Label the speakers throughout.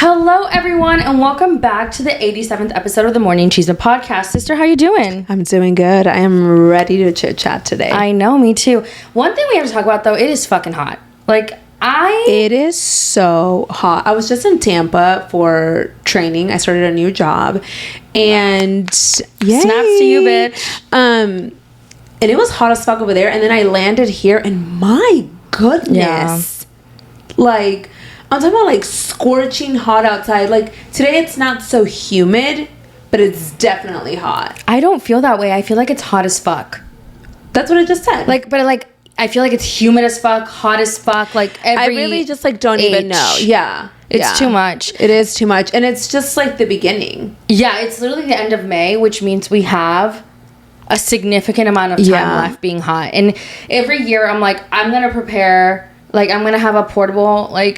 Speaker 1: Hello, everyone, and welcome back to the 87th episode of the Morning Chisme podcast. Sister, how you doing?
Speaker 2: I'm doing good. I am ready to chit chat today.
Speaker 1: I know, me too. One thing we have to talk about, though, it is fucking hot.
Speaker 2: It is so hot. I was just in Tampa for training. I started a new job, and yay.
Speaker 1: Snaps to you, bitch.
Speaker 2: And it was hot as fuck over there. And then I landed here, and my goodness, I'm talking about scorching hot outside. Today it's not so humid, but it's definitely hot.
Speaker 1: I don't feel that way. I feel like it's hot as fuck.
Speaker 2: That's what I just said.
Speaker 1: I feel like it's humid as fuck, hot as fuck.
Speaker 2: I really just don't even know. Yeah.
Speaker 1: It's too much.
Speaker 2: It is too much. And it's just the beginning.
Speaker 1: Yeah, it's literally the end of May, which means we have a significant amount of time left being hot. And every year I'm I'm going to prepare... I'm going to have a portable, a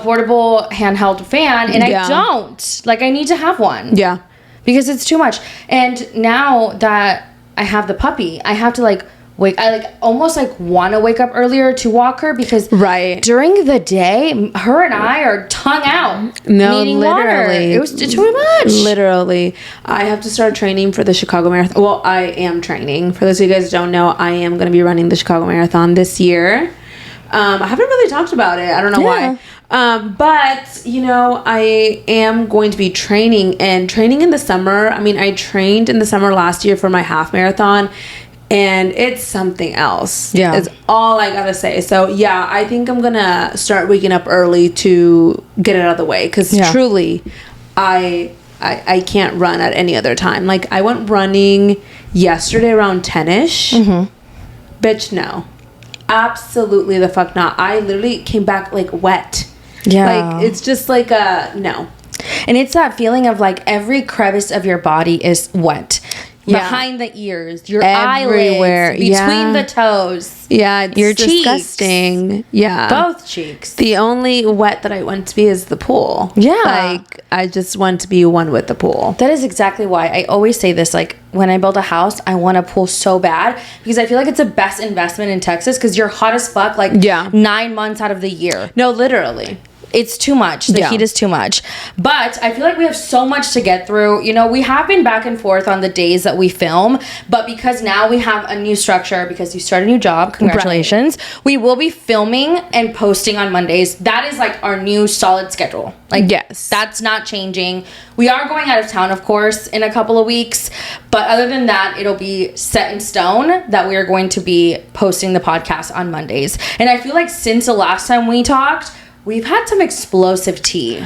Speaker 1: portable handheld fan, and I don't. I need to have one.
Speaker 2: Yeah.
Speaker 1: Because it's too much. And now that I have the puppy, I have to, almost want to wake up earlier to walk her because during the day, her and I are tongue out.
Speaker 2: No,
Speaker 1: needing
Speaker 2: literally.
Speaker 1: Water. It's too much.
Speaker 2: Literally. I have to start training for the Chicago Marathon. Well, I am training. For those of you guys who don't know, I am going to be running the Chicago Marathon this year. I haven't really talked about it. I don't know why. But, I am going to be training in the summer. I mean, I trained in the summer last year for my half marathon, and it's something else.
Speaker 1: Yeah.
Speaker 2: It's all I gotta say. So, yeah, I think I'm gonna start waking up early to get it out of the way. Because truly, I can't run at any other time. I went running yesterday around 10-ish. Mm-hmm. Bitch, no. Absolutely the fuck not. I literally came back wet.
Speaker 1: Yeah.
Speaker 2: It's just no.
Speaker 1: And it's that feeling of every crevice of your body is wet. Yeah. Behind the ears, your
Speaker 2: everywhere,
Speaker 1: eyelids, between the toes.
Speaker 2: Yeah, it's
Speaker 1: your
Speaker 2: disgusting.
Speaker 1: Cheeks.
Speaker 2: Yeah.
Speaker 1: Both cheeks.
Speaker 2: The only wet that I want to be is the pool.
Speaker 1: Yeah.
Speaker 2: I just want to be one with the pool.
Speaker 1: That is exactly why I always say this. When I build a house, I want a pool so bad because I feel like it's the best investment in Texas because you're hot as fuck 9 months out of the year.
Speaker 2: No, literally.
Speaker 1: It's too much. The heat is too much. But I feel like we have so much to get through. We have been back and forth on the days that we film. But because now we have a new structure, because you start a new job, congratulations. Right. We will be filming and posting on Mondays. That is our new solid schedule.
Speaker 2: Yes.
Speaker 1: That's not changing. We are going out of town, of course, in a couple of weeks. But other than that, it'll be set in stone that we are going to be posting the podcast on Mondays. And I feel like since the last time we talked, we've had some explosive tea.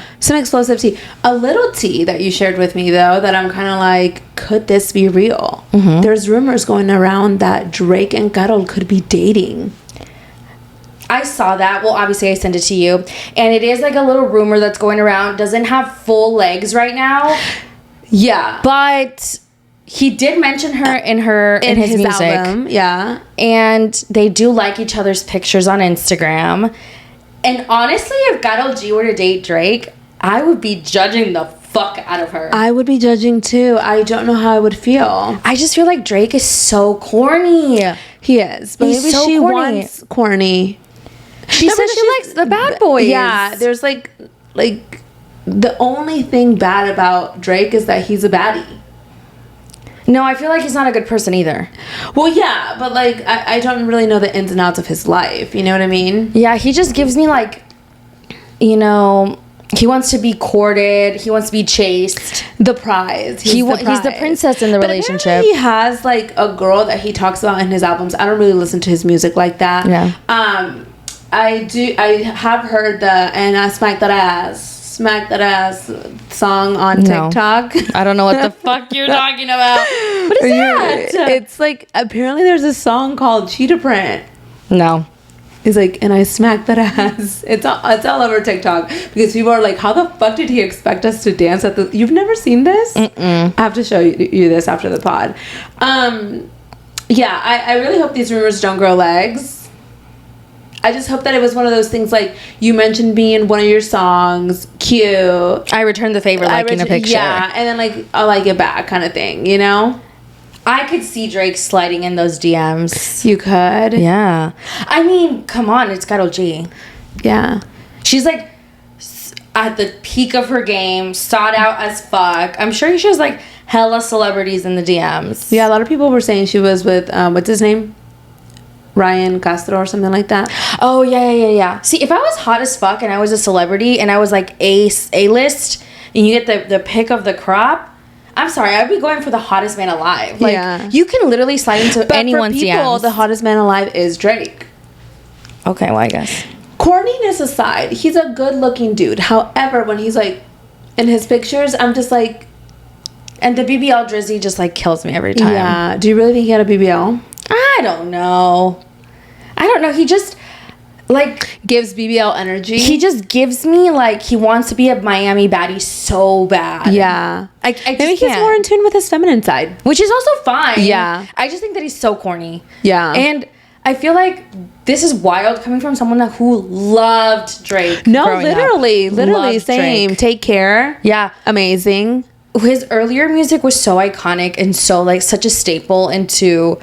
Speaker 1: A little tea that you shared with me, though, that I'm kind of could this be real? Mm-hmm. There's rumors going around that Drake and Cuddle could be dating. I saw that. Well, obviously, I sent it to you. And it is a little rumor that's going around. Doesn't have full legs right now.
Speaker 2: Yeah.
Speaker 1: But he did mention her in his music.
Speaker 2: Album. Yeah.
Speaker 1: And they do like each other's pictures on Instagram. And honestly, if Karol G were to date Drake, I would be judging the fuck out of her.
Speaker 2: I would be judging too. I don't know how I would feel.
Speaker 1: I just feel like Drake is so corny.
Speaker 2: He is. But
Speaker 1: He's
Speaker 2: maybe
Speaker 1: so
Speaker 2: she
Speaker 1: corny.
Speaker 2: wants corny.
Speaker 1: She says she likes the bad boys.
Speaker 2: Yeah, there's the only thing bad about Drake is that he's a baddie.
Speaker 1: No, I feel like he's not a good person either.
Speaker 2: Well, yeah, but I don't really know the ins and outs of his life. You know what I mean?
Speaker 1: Yeah, he just gives me he wants to be courted. He wants to be chased.
Speaker 2: The prize.
Speaker 1: He's the princess in the relationship.
Speaker 2: He has a girl that he talks about in his albums. I don't really listen to his music like that.
Speaker 1: Yeah.
Speaker 2: I have heard the "and I smack that ass" song on TikTok.
Speaker 1: I don't know what the fuck you're talking about. What is that?
Speaker 2: It's apparently there's a song called Cheetah Print.
Speaker 1: No.
Speaker 2: It's and I smack that ass. It's all over TikTok because people are how the fuck did he expect us to dance at the... You've never seen this?
Speaker 1: Mm-mm.
Speaker 2: I have to show you this after the pod. Yeah, I really hope these rumors don't grow legs. I just hope that it was one of those things you mentioned me in one of your songs, cute.
Speaker 1: I returned the favor liking a picture.
Speaker 2: Yeah, and then I'll like it back kind of thing,
Speaker 1: I could see Drake sliding in those DMs.
Speaker 2: You could?
Speaker 1: Yeah. I mean, come on, it's Karol G.
Speaker 2: Yeah.
Speaker 1: She's at the peak of her game, sought out as fuck. I'm sure she has like hella celebrities in the DMs.
Speaker 2: Yeah, a lot of people were saying she was with what's his name, Ryan Castro or something like that.
Speaker 1: Oh yeah. See, if I was hot as fuck and I was a celebrity and I was like A-list and you get the pick of the crop, I'm sorry, I'd be going for the hottest man alive. Like, you can literally slide into anyone's DMs.
Speaker 2: For people, the hottest man alive is Drake.
Speaker 1: Okay, well, I guess.
Speaker 2: Corniness aside, he's a good-looking dude. However, when he's, like, in his pictures, I'm just like...
Speaker 1: And the BBL Drizzy just, like, kills me every time.
Speaker 2: Yeah. Do you really think he had a BBL?
Speaker 1: I don't know. He just... like,
Speaker 2: gives BBL energy.
Speaker 1: He just gives me like he wants to be a Miami baddie so bad.
Speaker 2: Yeah,
Speaker 1: I just
Speaker 2: maybe he's more in tune with his feminine side,
Speaker 1: which is also fine.
Speaker 2: Yeah,
Speaker 1: I just think that he's so corny.
Speaker 2: Yeah,
Speaker 1: and I feel like this is wild coming from someone who loved Drake.
Speaker 2: No, literally, loved same. Drake. Take Care.
Speaker 1: Yeah,
Speaker 2: amazing.
Speaker 1: His earlier music was so iconic and so like such a staple into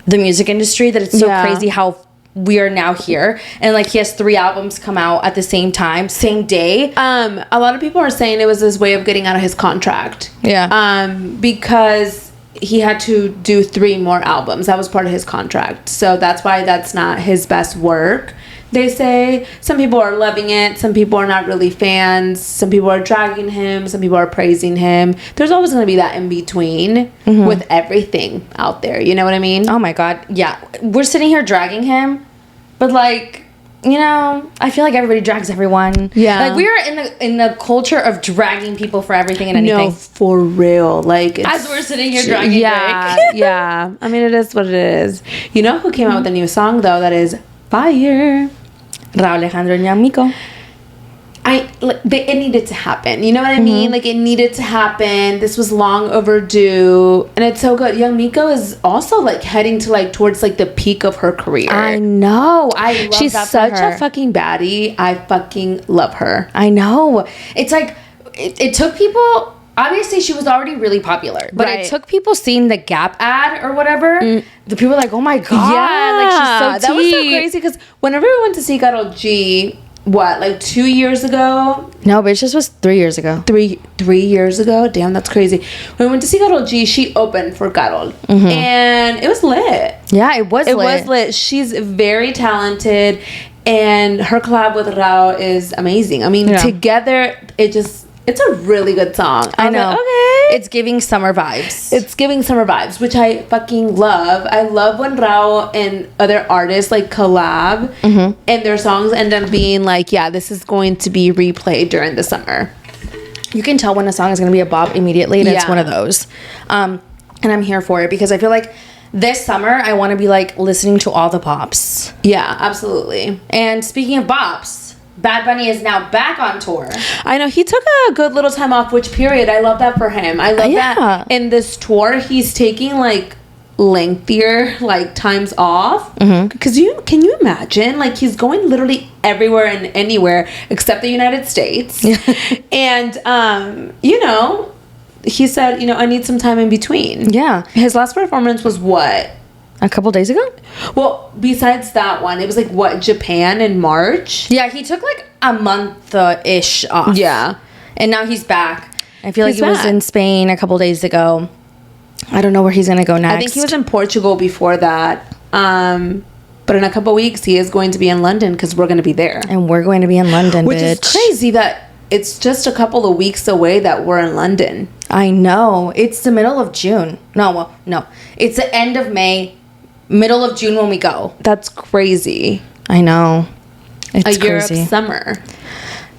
Speaker 1: the music industry that it's so crazy how we are now here, and like he has 3 albums come out at the same time, same day.
Speaker 2: A lot of people are saying it was his way of getting out of his contract.
Speaker 1: Yeah.
Speaker 2: Because he had to do 3 more albums. That was part of his contract. So that's why that's not his best work. They say some people are loving it, some people are not really fans, some people are dragging him, some people are praising him. There's always going to be that in between with everything out there. You know what I mean?
Speaker 1: Oh my God. Yeah. We're sitting here dragging him, but like, you know, I feel like everybody drags everyone.
Speaker 2: Yeah.
Speaker 1: Like we are in the culture of dragging people for everything and anything.
Speaker 2: No, for real. Like
Speaker 1: as we're sitting here dragging Drake.
Speaker 2: Yeah. I mean, it is what it is. You know who came out with a new song though that is fire?
Speaker 1: Raúl Alejandro and Young Miko.
Speaker 2: It needed to happen. You know what I mean? Like, it needed to happen. This was long overdue. And it's so good. Young Miko is also, like, heading to, like, towards, like, the peak of her career.
Speaker 1: I know. I love
Speaker 2: She's
Speaker 1: that
Speaker 2: such
Speaker 1: for her.
Speaker 2: a fucking baddie. I fucking love her.
Speaker 1: I know. It's like, it took people... Obviously, she was already really popular, but it took people seeing the Gap ad or whatever. The people were like, "Oh my God!"
Speaker 2: Yeah,
Speaker 1: like she's so
Speaker 2: that was so crazy. Because whenever we went to see Karol G, like 2 years ago?
Speaker 1: No, bitch, this was 3 years ago.
Speaker 2: 3 years ago? Damn, that's crazy. When we went to see Karol G, she opened for Karol, and it was lit.
Speaker 1: Yeah, it was.
Speaker 2: It was lit. She's very talented, and her collab with Rao is amazing. I mean, together, it's a really good song.
Speaker 1: I know.
Speaker 2: Like, okay.
Speaker 1: It's giving summer vibes.
Speaker 2: It's giving summer vibes, which I fucking love. I love when Rao and other artists like collab and their songs end up being like, yeah, this is going to be replayed during the summer.
Speaker 1: You can tell when a song is going to be a bop immediately, and it's one of those. And I'm here for it because I feel like this summer I want to be like listening to all the pops.
Speaker 2: Yeah, absolutely.
Speaker 1: And speaking of bops, Bad Bunny is now back on tour.
Speaker 2: I know. He took a good little time off, which period. I love that for him. I love that in this tour, he's taking like lengthier like times off. Because can you imagine? Like he's going literally everywhere and anywhere except the United States. And, you know, he said, you know, I need some time in between.
Speaker 1: Yeah.
Speaker 2: His last performance was what?
Speaker 1: A couple days ago?
Speaker 2: Well, besides that one, it was like, what, Japan in March?
Speaker 1: Yeah, he took like a month-ish off.
Speaker 2: Yeah.
Speaker 1: And now he's back. I feel like he was in Spain a couple days ago. I don't know where he's going to go next.
Speaker 2: I think he was in Portugal before that. But in a couple weeks, he is going to be in London because we're going to be there.
Speaker 1: And we're going to be in London,
Speaker 2: Which is crazy that it's just a couple of weeks away that we're in London.
Speaker 1: I know. It's the middle of June. No. It's the end of May. Middle of June when we go.
Speaker 2: That's crazy.
Speaker 1: I know. It's
Speaker 2: crazy.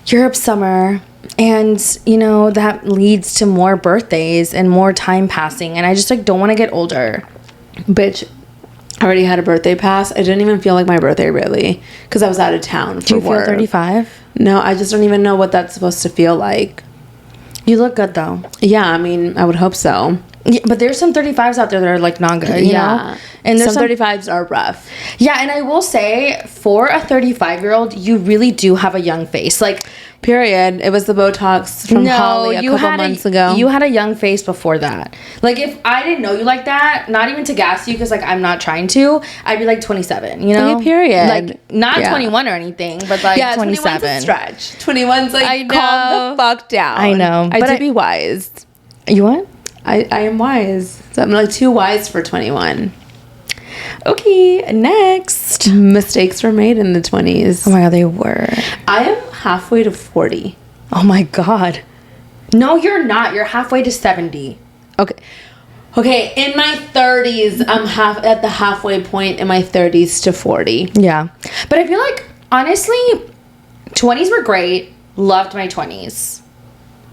Speaker 1: Europe summer. And, you know, that leads to more birthdays and more time passing. And I just, like, don't want to get older.
Speaker 2: Bitch, I already had a birthday pass. I didn't even feel like my birthday, really. Because I was out of town for work.
Speaker 1: Do you feel 35?
Speaker 2: No, I just don't even know what that's supposed to feel like.
Speaker 1: You look good, though.
Speaker 2: Yeah, I mean, I would hope so.
Speaker 1: Yeah, but there's some 35s out there that are, like, not good, you know? And there's
Speaker 2: some 35s are rough.
Speaker 1: Yeah, and I will say, for a 35-year-old, you really do have a young face. Like,
Speaker 2: period. It was the Botox from Holly a couple months ago.
Speaker 1: You had a young face before that. Like, if I didn't know you like that, not even to gas you, because, like, I'm not trying to, I'd be, like, 27, you know?
Speaker 2: Okay, period.
Speaker 1: Like, not 21 or anything, but, like, 27.
Speaker 2: 21's a stretch. 21's, like,
Speaker 1: I know.
Speaker 2: calm the fuck down.
Speaker 1: I know.
Speaker 2: I do be wise.
Speaker 1: You what?
Speaker 2: I am wise. So I'm, like, too wise for 21.
Speaker 1: Okay, next.
Speaker 2: Mistakes were made in the 20s.
Speaker 1: Oh, my God, they were.
Speaker 2: I am halfway to 40.
Speaker 1: Oh, my God. No, you're not. You're halfway to 70.
Speaker 2: Okay, in my 30s, I'm at the halfway point in my 30s to 40.
Speaker 1: Yeah. But I feel like, honestly, 20s were great. Loved my 20s.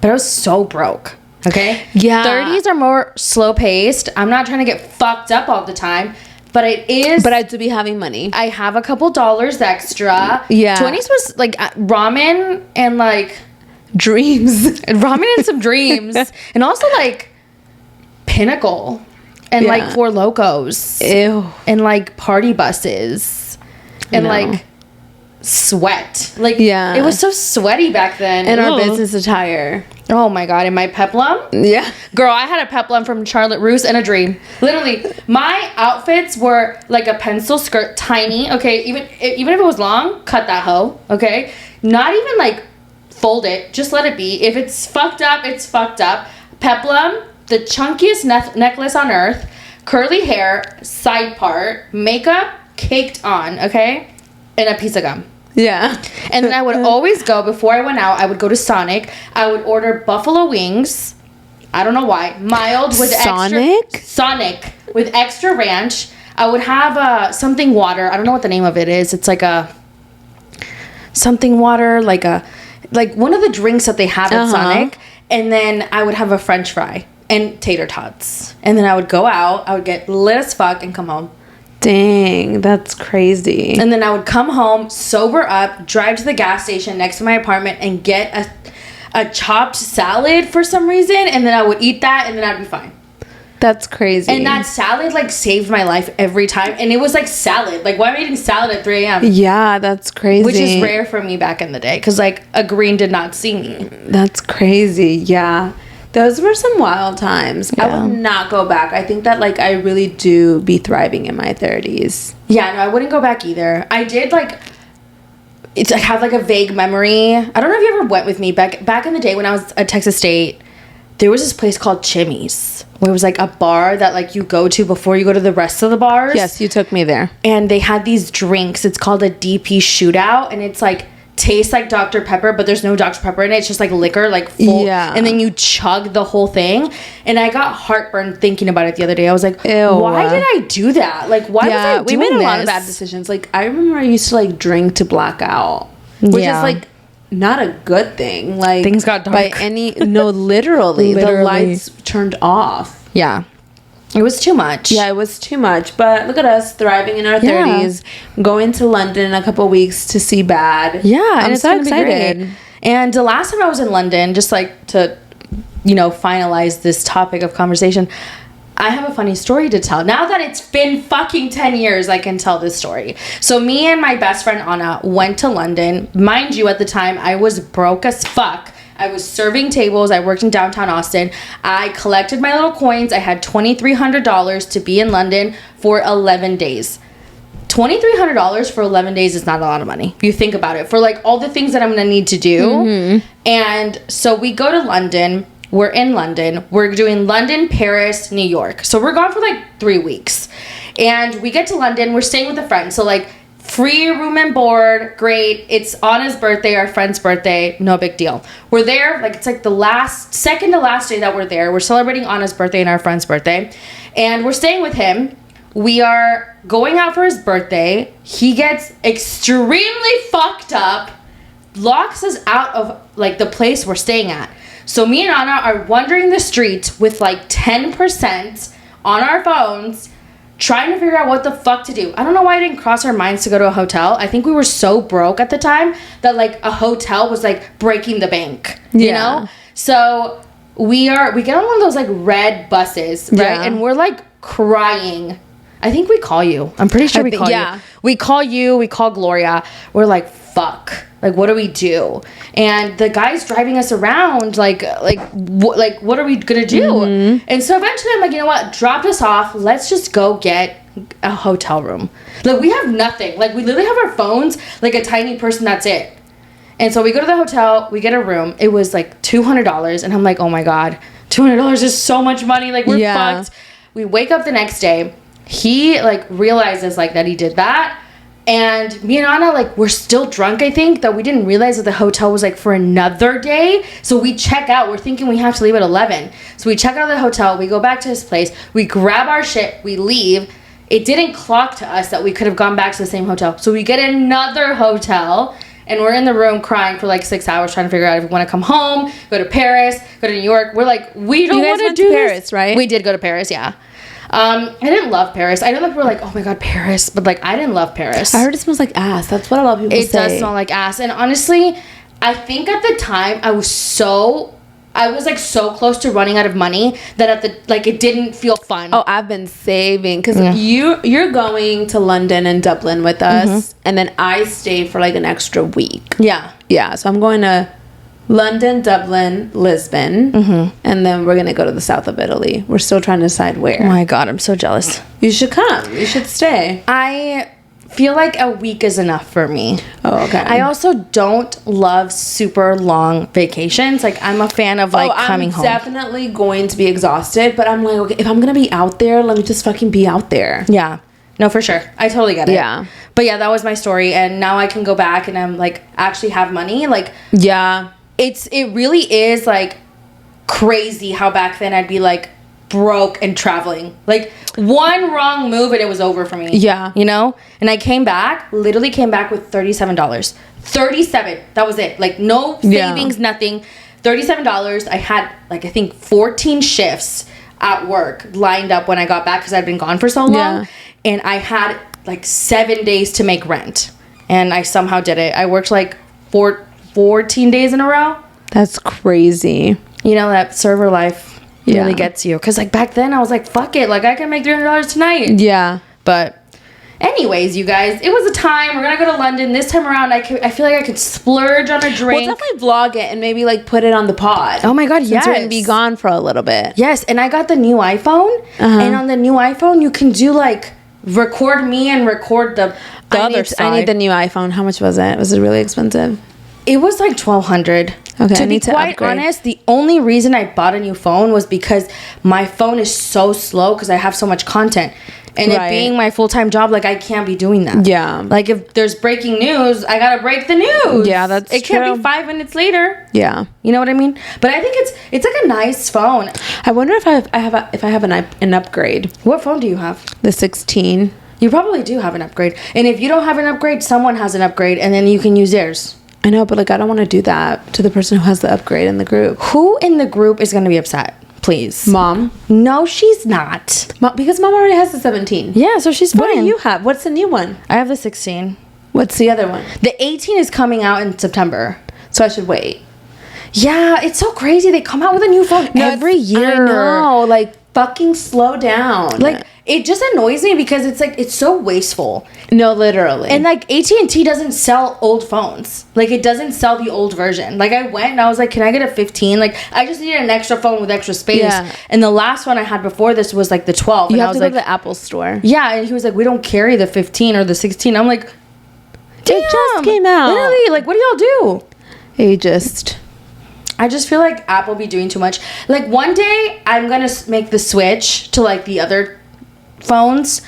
Speaker 1: But I was so broke. Okay?
Speaker 2: Yeah.
Speaker 1: 30s are more slow paced. I'm not trying to get fucked up all the time. But it is.
Speaker 2: But I do be having money.
Speaker 1: I have a couple dollars extra.
Speaker 2: Yeah.
Speaker 1: 20s was like ramen and like
Speaker 2: dreams.
Speaker 1: Ramen and some dreams. And also like Pinnacle. And like Four Locos.
Speaker 2: Ew.
Speaker 1: And like party buses. And like sweat. Like,
Speaker 2: yeah.
Speaker 1: It was so sweaty back then.
Speaker 2: And our business attire.
Speaker 1: Oh my God. And my peplum?
Speaker 2: Yeah.
Speaker 1: Girl, I had a peplum from Charlotte Russe and a dream. Literally, my outfits were like a pencil skirt, tiny. Okay, even if it was long, cut that hoe. Okay, not even like fold it. Just let it be. If it's fucked up, it's fucked up. Peplum, the chunkiest necklace on earth. Curly hair, side part, makeup caked on. Okay, and a piece of gum.
Speaker 2: Yeah.
Speaker 1: And then I would always go, before I went out, I would go to Sonic. I would order buffalo wings. I don't know why. Mild with Sonic with extra ranch. I would have something water. I don't know what the name of it is. It's like a something water, like one of the drinks that they have at Sonic. And then I would have a French fry and tater tots. And then I would go out. I would get lit as fuck and come home.
Speaker 2: Dang, that's crazy.
Speaker 1: And then I would come home, sober up, drive to the gas station next to my apartment and get a chopped salad for some reason. And then I would eat that and then I'd be fine.
Speaker 2: That's crazy.
Speaker 1: And that salad like saved my life every time. And it was like salad. Like, why am I eating salad at 3 a.m.?
Speaker 2: Yeah, that's crazy.
Speaker 1: Which is rare for me back in the day. Because like a green did not see me.
Speaker 2: That's crazy. Yeah. Those were some wild times. Yeah. I would not go back. I think that, like, I really do be thriving in my 30s.
Speaker 1: Yeah, no, I wouldn't go back either. I did, like, I have, like, a vague memory. I don't know if you ever went with me. Back in the day when I was at Texas State, there was this place called Chimmy's, where it was, like, a bar that, like, you go to before you go to the rest of the bars.
Speaker 2: Yes, you took me there.
Speaker 1: And they had these drinks. It's called a DP Shootout, and it's, like, tastes like Dr. Pepper, but there's no Dr. Pepper in it. It's just like liquor, like full. Yeah. And then you chug the whole thing. And I got heartburn thinking about it the other day. I was like, ew. Why did I do that? Like, why was I doing this?
Speaker 2: We made a lot of bad decisions. Like, I remember I used to like drink to black out, which is like not a good thing. Like,
Speaker 1: things got dark.
Speaker 2: Literally. The lights turned off.
Speaker 1: Yeah. It was too much.
Speaker 2: Yeah, it was too much. But look at us thriving in our 30s, going to London in a couple weeks to see Bad.
Speaker 1: Yeah, I'm so excited. And the last time I was in London, just like to, finalize this topic of conversation, I have a funny story to tell. Now that it's been fucking 10 years, I can tell this story. So me and my best friend Anna went to London. Mind you, at the time, I was broke as fuck. I was serving tables. I worked in downtown Austin. I collected my little coins. I had $2,300 to be in London for 11 days. $2,300 for 11 days is not a lot of money. If you think about it. For like all the things that I'm going to need to do. Mm-hmm. And so we go to London. We're in London. We're doing London, Paris, New York. So we're gone for like 3 weeks. And we get to London. We're staying with a friend. So like free room and board, great. It's Anna's birthday, our friend's birthday, no big deal. We're there, like it's like the second to last day that we're there. We're celebrating Anna's birthday and our friend's birthday. And we're staying with him. We are going out for his birthday. He gets extremely fucked up, locks us out of like the place we're staying at. So me and Anna are wandering the streets with like 10% on our phones, trying to figure out what the fuck to do. I don't know why it didn't cross our minds to go to a hotel. I think we were so broke at the time that like a hotel was like breaking the bank, you know? So we get on one of those like red buses, right? Yeah. And we're like crying I think we call you. I'm pretty sure we call you. We call you. We call Gloria. We're like, fuck. Like, what do we do? And the guy's driving us around. Like, what are we gonna do? Mm-hmm. And so eventually, I'm like, you know what? Dropped us off. Let's just go get a hotel room. Like, we have nothing. Like, we literally have our phones. Like a tiny person. That's it. And so we go to the hotel. We get a room. It was like $200, and I'm like, oh my god, $200 is so much money. Like, we're fucked. We wake up the next day. He like realizes like that he did that. And me and Anna, like, we're still drunk, I think, that we didn't realize that the hotel was, like, for another day. So we check out. We're thinking we have to leave at 11. So we check out of the hotel. We go back to his place. We grab our shit. We leave. It didn't clock to us that we could have gone back to the same hotel. So we get another hotel. And we're in the room crying for, like, 6 hours trying to figure out if we want to come home, go to Paris, go to New York. We're like, we don't want to do
Speaker 2: Paris,
Speaker 1: this.
Speaker 2: Right?
Speaker 1: We did go to Paris, yeah. I didn't love Paris. I know that people were like, oh my god, Paris. But like, I didn't love Paris.
Speaker 2: I heard it smells like ass. That's what a lot of people say.
Speaker 1: It does smell like ass. And honestly, I think at the time I was like so close to running out of money that it didn't feel fun.
Speaker 2: Oh, I've been saving because you're going to London and Dublin with us, and then I stay for like an extra week. Yeah. So I'm going to London, Dublin, Lisbon, and then we're gonna go to the south of Italy. We're still trying to decide where.
Speaker 1: Oh my god, I'm so jealous.
Speaker 2: You should come. You should stay.
Speaker 1: I feel like a week is enough for me.
Speaker 2: Oh, okay.
Speaker 1: I also don't love super long vacations. Like, I'm a fan of like coming home.
Speaker 2: I'm definitely going to be exhausted, but I'm like, okay, if I'm gonna be out there, let me just fucking be out there.
Speaker 1: Yeah. No, for sure. I totally get it.
Speaker 2: Yeah.
Speaker 1: But yeah, that was my story, and now I can go back and I'm like actually have money. Like,
Speaker 2: yeah.
Speaker 1: It really is like crazy how back then I'd be like broke and traveling. Like, one wrong move and it was over for me.
Speaker 2: Yeah.
Speaker 1: You know? And I literally came back with $37. 37. That was it. Like, no savings, nothing. $37. I had like, I think 14 shifts at work lined up when I got back because I'd been gone for so long. Yeah. And I had like 7 days to make rent. And I somehow did it. I worked like 14 days in a row.
Speaker 2: That's crazy.
Speaker 1: You know, that server life really gets you. Because, like, back then I was like, fuck it. Like, I can make $300 tonight.
Speaker 2: Yeah.
Speaker 1: But anyways, you guys, it was a time. We're going to go to London. This time around, I feel like I could splurge on a drink.
Speaker 2: We'll definitely vlog it and maybe, like, put it on the pod.
Speaker 1: Oh, my God, yes.
Speaker 2: We're going to be gone for a little bit.
Speaker 1: Yes, and I got the new iPhone. And on the new iPhone, you can do, like, record me and record the other side.
Speaker 2: I need the new iPhone. How much was it? Was it really expensive?
Speaker 1: It was like $1,200.
Speaker 2: Okay,
Speaker 1: to be quite honest, the only reason I bought a new phone was because my phone is so slow because I have so much content. And it being my full-time job, like, I can't be doing that.
Speaker 2: Yeah.
Speaker 1: Like, if there's breaking news, I gotta break the news.
Speaker 2: Yeah, that's true.
Speaker 1: It can't be 5 minutes later.
Speaker 2: Yeah.
Speaker 1: You know what I mean? But I think it's like a nice phone.
Speaker 2: I wonder if I have an upgrade.
Speaker 1: What phone do you have?
Speaker 2: The 16.
Speaker 1: You probably do have an upgrade. And if you don't have an upgrade, someone has an upgrade, and then you can use theirs.
Speaker 2: I know, but like, I don't want to do that to the person who has the upgrade in the group.
Speaker 1: Who in the group is going to be upset? Please.
Speaker 2: Mom.
Speaker 1: No, she's not.
Speaker 2: Because Mom already has the 17.
Speaker 1: Yeah, so she's fine.
Speaker 2: What do you have? What's the new one?
Speaker 1: I have the 16.
Speaker 2: What's the other one?
Speaker 1: The 18 is coming out in September.
Speaker 2: So I should wait.
Speaker 1: Yeah, it's so crazy. They come out with a new phone every year.
Speaker 2: I know. Like, fucking slow down.
Speaker 1: Like, it just annoys me because it's like, it's so wasteful.
Speaker 2: No, literally.
Speaker 1: And like, AT&T doesn't sell old phones. Like, it doesn't sell the old version. Like, I went and I was like, can I get a 15? Like, I just needed an extra phone with extra space. Yeah. And the last one I had before this was like the 12.
Speaker 2: You have to go to the Apple store.
Speaker 1: Yeah, and he was like, we don't carry the 15 or the 16. I'm like, damn,
Speaker 2: it just came out.
Speaker 1: Literally, like, what do y'all do? I just feel like Apple be doing too much. Like, one day I'm gonna make the switch to like the other phones,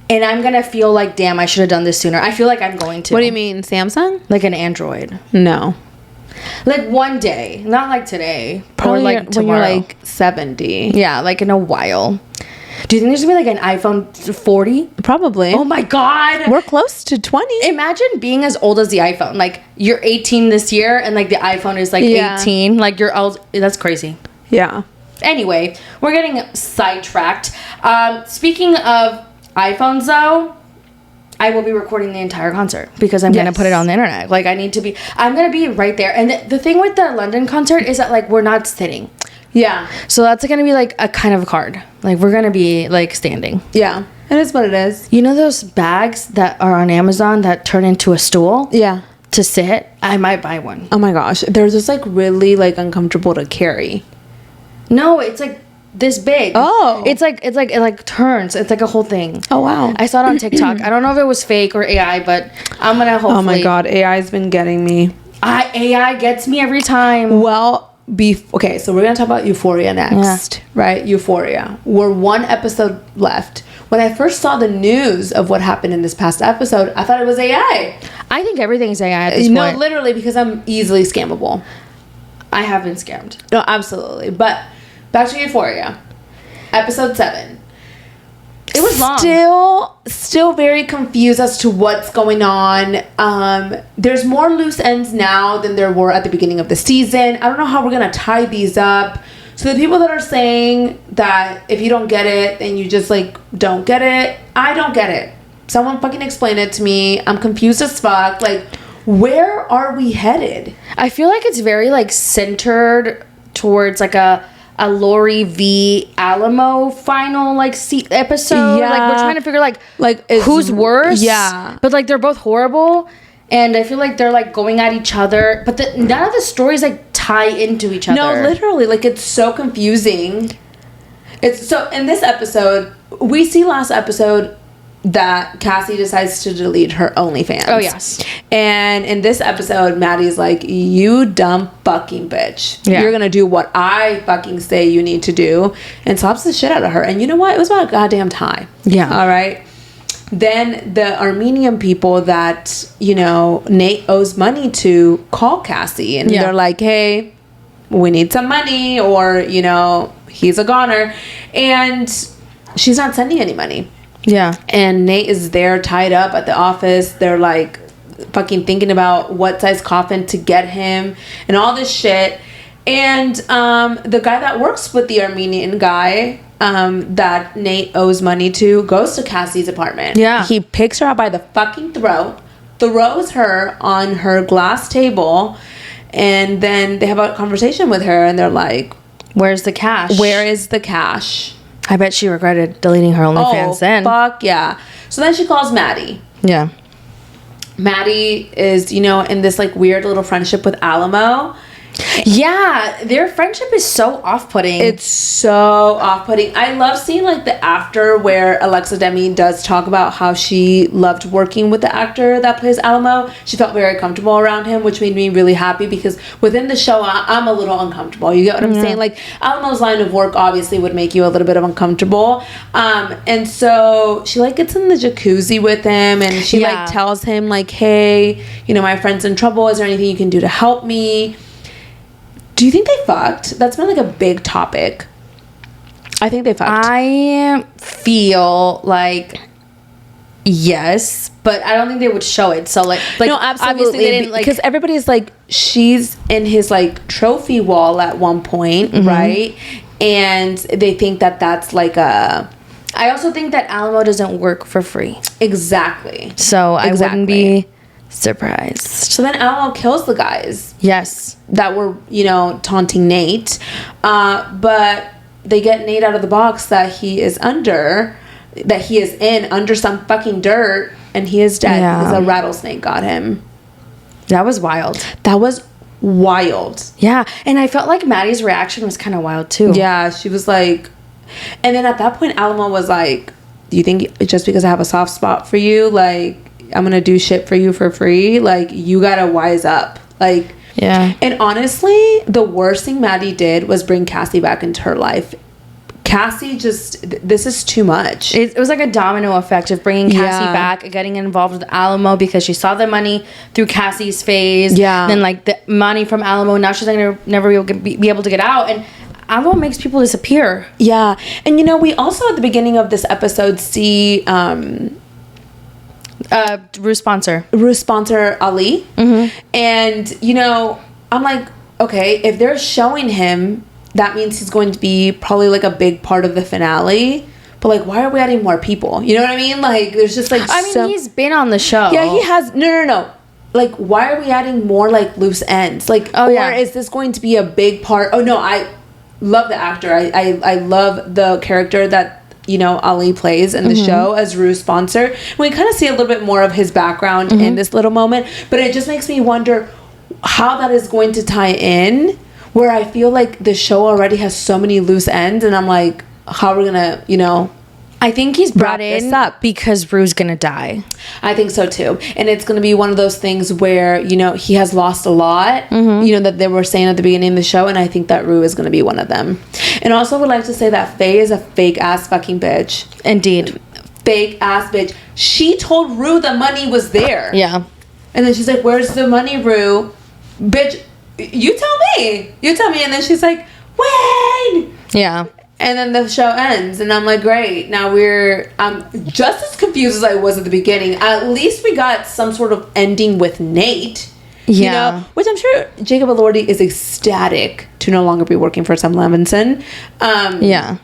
Speaker 1: and I'm gonna feel like, damn, I should have done this sooner. I feel like I'm going to.
Speaker 2: What do you mean, Samsung?
Speaker 1: Like an Android?
Speaker 2: No.
Speaker 1: Like one day, not like today.
Speaker 2: Probably
Speaker 1: or like tomorrow.
Speaker 2: When you're like 70.
Speaker 1: Yeah, like in a while. Do you think there's gonna be like an iPhone 40?
Speaker 2: Probably.
Speaker 1: Oh my god.
Speaker 2: We're close to 20.
Speaker 1: Imagine being as old as the iPhone. Like, you're 18 this year and like the iPhone is like 18. Like, you're old. That's crazy.
Speaker 2: Yeah.
Speaker 1: Anyway, we're getting sidetracked. Speaking of iPhones though, I will be recording the entire concert because I'm going to put it on the internet. Like, I'm going to be right there. And the thing with the London concert is that like, we're not sitting.
Speaker 2: Yeah.
Speaker 1: So that's gonna be like a kind of card. Like we're gonna be like standing.
Speaker 2: Yeah. It is what it is.
Speaker 1: You know those bags that are on Amazon that turn into a stool?
Speaker 2: Yeah.
Speaker 1: To sit? I might buy one.
Speaker 2: Oh my gosh. They're just like really like uncomfortable to carry.
Speaker 1: No, it's like this big.
Speaker 2: Oh.
Speaker 1: It like turns. It's like a whole thing.
Speaker 2: Oh wow.
Speaker 1: I saw it on TikTok. I don't know if it was fake or AI, but I'm gonna hopefully.
Speaker 2: Oh my god, AI's been getting me.
Speaker 1: AI gets me every time.
Speaker 2: Well, okay, so we're gonna talk about Euphoria next, right? Euphoria. We're one episode left. When I first saw the news of what happened in this past episode, I thought it was AI.
Speaker 1: I think everything's AI at this
Speaker 2: No,
Speaker 1: point.
Speaker 2: literally, because I'm easily scammable.
Speaker 1: I have been scammed.
Speaker 2: No, absolutely. But back to Euphoria, episode 7.
Speaker 1: It was long.
Speaker 2: Still very confused as to what's going on. There's more loose ends now than there were at the beginning of the season. I don't know how we're gonna tie these up. So the people that are saying that if you don't get it, then you just like don't get it. I don't get it. Someone fucking explain it to me. I'm confused as fuck. Like, where are we headed?
Speaker 1: I feel like it's very like centered towards like a Lori v Alamo final like episode.
Speaker 2: Yeah.
Speaker 1: Like we're trying to figure like
Speaker 2: is-
Speaker 1: who's worse.
Speaker 2: Yeah.
Speaker 1: But like they're both horrible, and I feel like they're like going at each other. But none of the stories like tie into each other.
Speaker 2: No, literally, like it's so confusing. It's so in this episode, we see last episode that Cassie decides to delete her OnlyFans.
Speaker 1: Oh yes.
Speaker 2: And in this episode, Maddie's like, "You dumb fucking bitch.
Speaker 1: Yeah.
Speaker 2: You're gonna do what I fucking say you need to do," and slaps the shit out of her. And you know what? It was about a goddamn time.
Speaker 1: Yeah.
Speaker 2: All right. Then the Armenian people that, you know, Nate owes money to call Cassie, and they're like, "Hey, we need some money," or, you know, he's a goner, and she's not sending any money.
Speaker 1: Yeah.
Speaker 2: And Nate is there tied up at the office. They're like fucking thinking about what size coffin to get him and all this shit. And the guy that works with the Armenian guy that Nate owes money to goes to Cassie's apartment.
Speaker 1: Yeah.
Speaker 2: He picks her up by the fucking throat, throws her on her glass table, and then they have a conversation with her, and they're like,
Speaker 1: Where's the cash?
Speaker 2: "Where is the cash?"
Speaker 1: I bet she regretted deleting her OnlyFans then.
Speaker 2: Fuck yeah. So then she calls Maddie.
Speaker 1: Yeah.
Speaker 2: Maddie is, you know, in this like weird little friendship with Alamo.
Speaker 1: Yeah, their friendship is so off-putting.
Speaker 2: It's so off-putting. I love seeing like the after where Alexa Demi does talk about how she loved working with the actor that plays Alamo. She felt very comfortable around him, which made me really happy because within the show, I'm a little uncomfortable. You get what I'm saying? Like, Alamo's line of work obviously would make you a little bit of uncomfortable. And so she like gets in the jacuzzi with him, and she like tells him like, "Hey, you know, my friend's in trouble. Is there anything you can do to help me?" Do you think they fucked? That's been like a big topic. I think they fucked.
Speaker 1: I feel like yes, but I don't think they would show it. So like
Speaker 2: no, absolutely.
Speaker 1: Obviously they didn't, like,
Speaker 2: because everybody's like, she's in his like trophy wall at one point, right? And they think that that's like a.
Speaker 1: I also think that Alamo doesn't work for free.
Speaker 2: Exactly.
Speaker 1: So I wouldn't be surprised.
Speaker 2: So then Alamo kills the guys.
Speaker 1: Yes.
Speaker 2: That were, you know, taunting Nate. But they get Nate out of the box that he is under, that he is in under some fucking dirt, and he is dead because a rattlesnake got him.
Speaker 1: That was wild.
Speaker 2: That was wild.
Speaker 1: Yeah. And I felt like Maddie's reaction was kind of wild too.
Speaker 2: Yeah, she was like, and then at that point Alamo was like, "Do you think just because I have a soft spot for you, like, I'm gonna do shit for you for free? Like, you gotta wise up." Like,
Speaker 1: yeah.
Speaker 2: And honestly, the worst thing Maddie did was bring Cassie back into her life. Cassie just, this is too much.
Speaker 1: It was like a domino effect of bringing Cassie back, getting involved with Alamo because she saw the money through Cassie's phase.
Speaker 2: Yeah.
Speaker 1: Then like the money from Alamo, now she's gonna never be able to get out. And Alamo makes people disappear.
Speaker 2: Yeah. And you know, we also at the beginning of this episode see
Speaker 1: Rue's sponsor
Speaker 2: Ali. And you know, I'm like, okay, if they're showing him, that means he's going to be probably like a big part of the finale. But like, why are we adding more people? You know what I mean? Like, there's just like,
Speaker 1: I mean, he's been on the show.
Speaker 2: Yeah, he has. No. Like, why are we adding more like loose ends? Like, or is this going to be a big part? Oh no, love the actor. I love the character that, you know, Ali plays in the show as Rue's sponsor. We kind of see a little bit more of his background in this little moment, but it just makes me wonder how that is going to tie in, where I feel like the show already has so many loose ends, and I'm like, how are we gonna, you know,
Speaker 1: I think he's brought in up because Rue's gonna die.
Speaker 2: I think so too. And it's going to be one of those things where, you know, he has lost a lot, you know, that they were saying at the beginning of the show. And I think that Rue is going to be one of them. And also would like to say that Faye is a fake ass fucking bitch.
Speaker 1: Indeed.
Speaker 2: Fake ass bitch. She told Rue the money was there.
Speaker 1: Yeah.
Speaker 2: And then she's like, where's the money, Rue? Bitch, you tell me. You tell me. And then she's like, when?
Speaker 1: Yeah.
Speaker 2: And then the show ends, and I'm like, great. Now I'm just as confused as I was at the beginning. At least we got some sort of ending with Nate.
Speaker 1: Yeah.
Speaker 2: You know, which I'm sure Jacob Elordi is ecstatic to no longer be working for Sam Levinson.
Speaker 1: Yeah.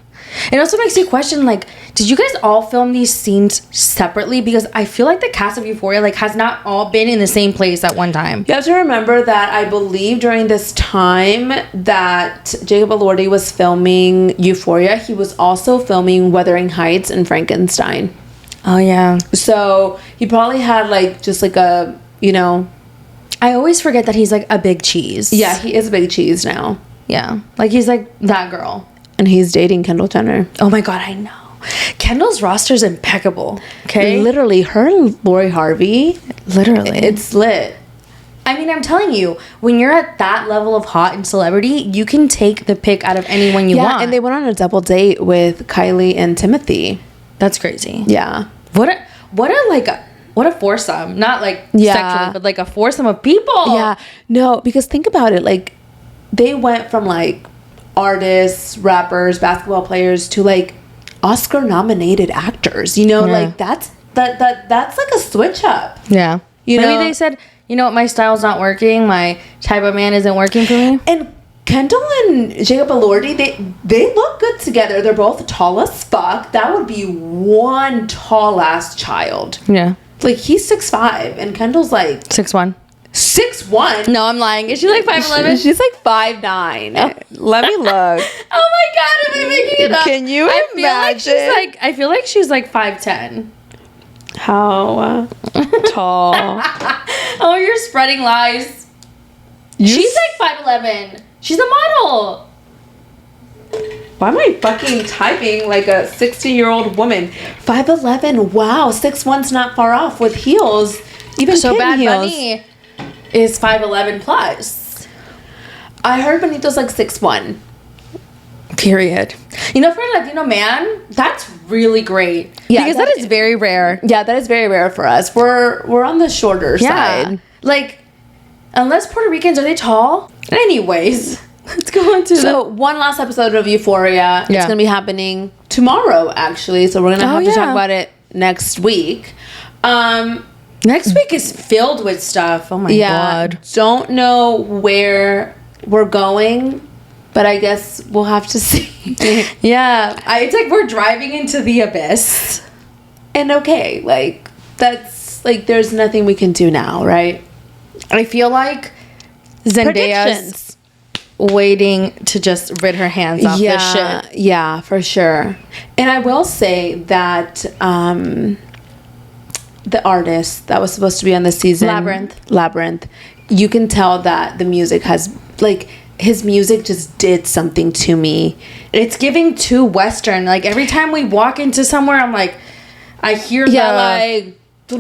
Speaker 1: It also makes you question, like, did you guys all film these scenes separately? Because I feel like the cast of Euphoria, like, has not all been in the same place at one time.
Speaker 2: You have to remember that I believe during this time that Jacob Elordi was filming Euphoria, he was also filming Wuthering Heights and Frankenstein.
Speaker 1: Oh, yeah.
Speaker 2: So he probably had, like, just like a, you know...
Speaker 1: I always forget that he's, like, a big cheese.
Speaker 2: Yeah, he is a big cheese now.
Speaker 1: Yeah. Like, he's, like, that girl.
Speaker 2: And he's dating Kendall Jenner.
Speaker 1: Oh my God, I know. Kendall's roster's impeccable. Okay?
Speaker 2: Literally, her and Lori Harvey.
Speaker 1: Literally.
Speaker 2: It's lit.
Speaker 1: I mean, I'm telling you, when you're at that level of hot and celebrity, you can take the pick out of anyone you want.
Speaker 2: And they went on a double date with Kylie and Timothy.
Speaker 1: That's crazy.
Speaker 2: Yeah.
Speaker 1: What a foursome. Not like sexually, but like a foursome of people.
Speaker 2: Yeah. No, because think about it. Like, they went from like artists, rappers, basketball players to like Oscar nominated actors, you know, like that's like a switch up.
Speaker 1: Yeah.
Speaker 2: Maybe
Speaker 1: they said, you know what, my style's not working, my type of man isn't working for me.
Speaker 2: And Kendall and Jacob Elordi, they look good together. They're both tall as fuck. That would be one tall ass child.
Speaker 1: Yeah.
Speaker 2: Like, he's 6'5" and Kendall's like
Speaker 1: 6'1".
Speaker 2: 6'1".
Speaker 1: No, I'm lying. Is she like 5'11"?
Speaker 2: She's like 5'9". Let me look.
Speaker 1: Oh my God, am I making it up?
Speaker 2: Can you imagine?
Speaker 1: I feel like she's like 5'10".
Speaker 2: How tall?
Speaker 1: Oh, you're spreading lies. She's like 5'11". She's a model.
Speaker 2: Why am I fucking typing like a 60-year-old woman? 5'11". Wow, 6'1's not far off with heels. Even
Speaker 1: so
Speaker 2: kitten
Speaker 1: Bad
Speaker 2: heels.
Speaker 1: Bunny is 5'11" plus.
Speaker 2: I heard Benito's like 6'1".
Speaker 1: Period. You know, for a Latino man, that's really great. Yeah, because that is very rare.
Speaker 2: Yeah, that is very rare for us. We're on the shorter side.
Speaker 1: Like, unless Puerto Ricans, are they tall? Anyways, let's go on to
Speaker 2: one last episode of Euphoria. It's gonna be happening tomorrow, actually. So we're gonna have to talk about it next week.
Speaker 1: Next week is filled with stuff. Oh my God.
Speaker 2: Don't know where we're going, but I guess we'll have to see.
Speaker 1: It's like we're driving into the abyss.
Speaker 2: And okay, like, that's, like, there's nothing we can do now, right?
Speaker 1: I feel like Zendaya's waiting to just rid her hands off this shit.
Speaker 2: Yeah, for sure. And I will say that the artist that was supposed to be on the season, Labyrinth, you can tell that the music has, like, his music just did something to me.
Speaker 1: It's giving too Western. Like, every time we walk into somewhere, I'm like, I hear
Speaker 2: it's so
Speaker 1: annoying.
Speaker 2: Who's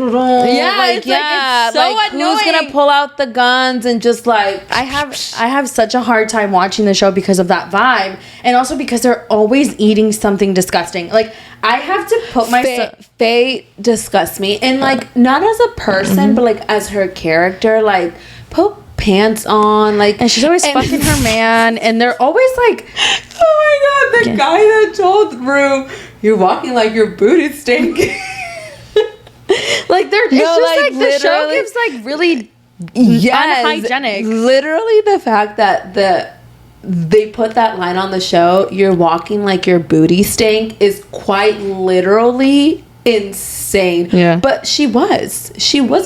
Speaker 2: gonna pull out the guns and just like
Speaker 1: I have such a hard time watching the show because of that vibe, and also because they're always eating something disgusting. Like, I have to put myself.
Speaker 2: Faye disgusts me, and like, not as a person, but like as her character. Like, put pants on, like,
Speaker 1: and she's always fucking her man, and they're always like,
Speaker 2: oh my God, the guy that told Rue, you're walking like your booty stink.
Speaker 1: Like, it's just like the show gives like really unhygienic.
Speaker 2: Literally, the fact that they put that line on the show, you're walking like your booty stank, is quite literally insane.
Speaker 1: Yeah.
Speaker 2: But she was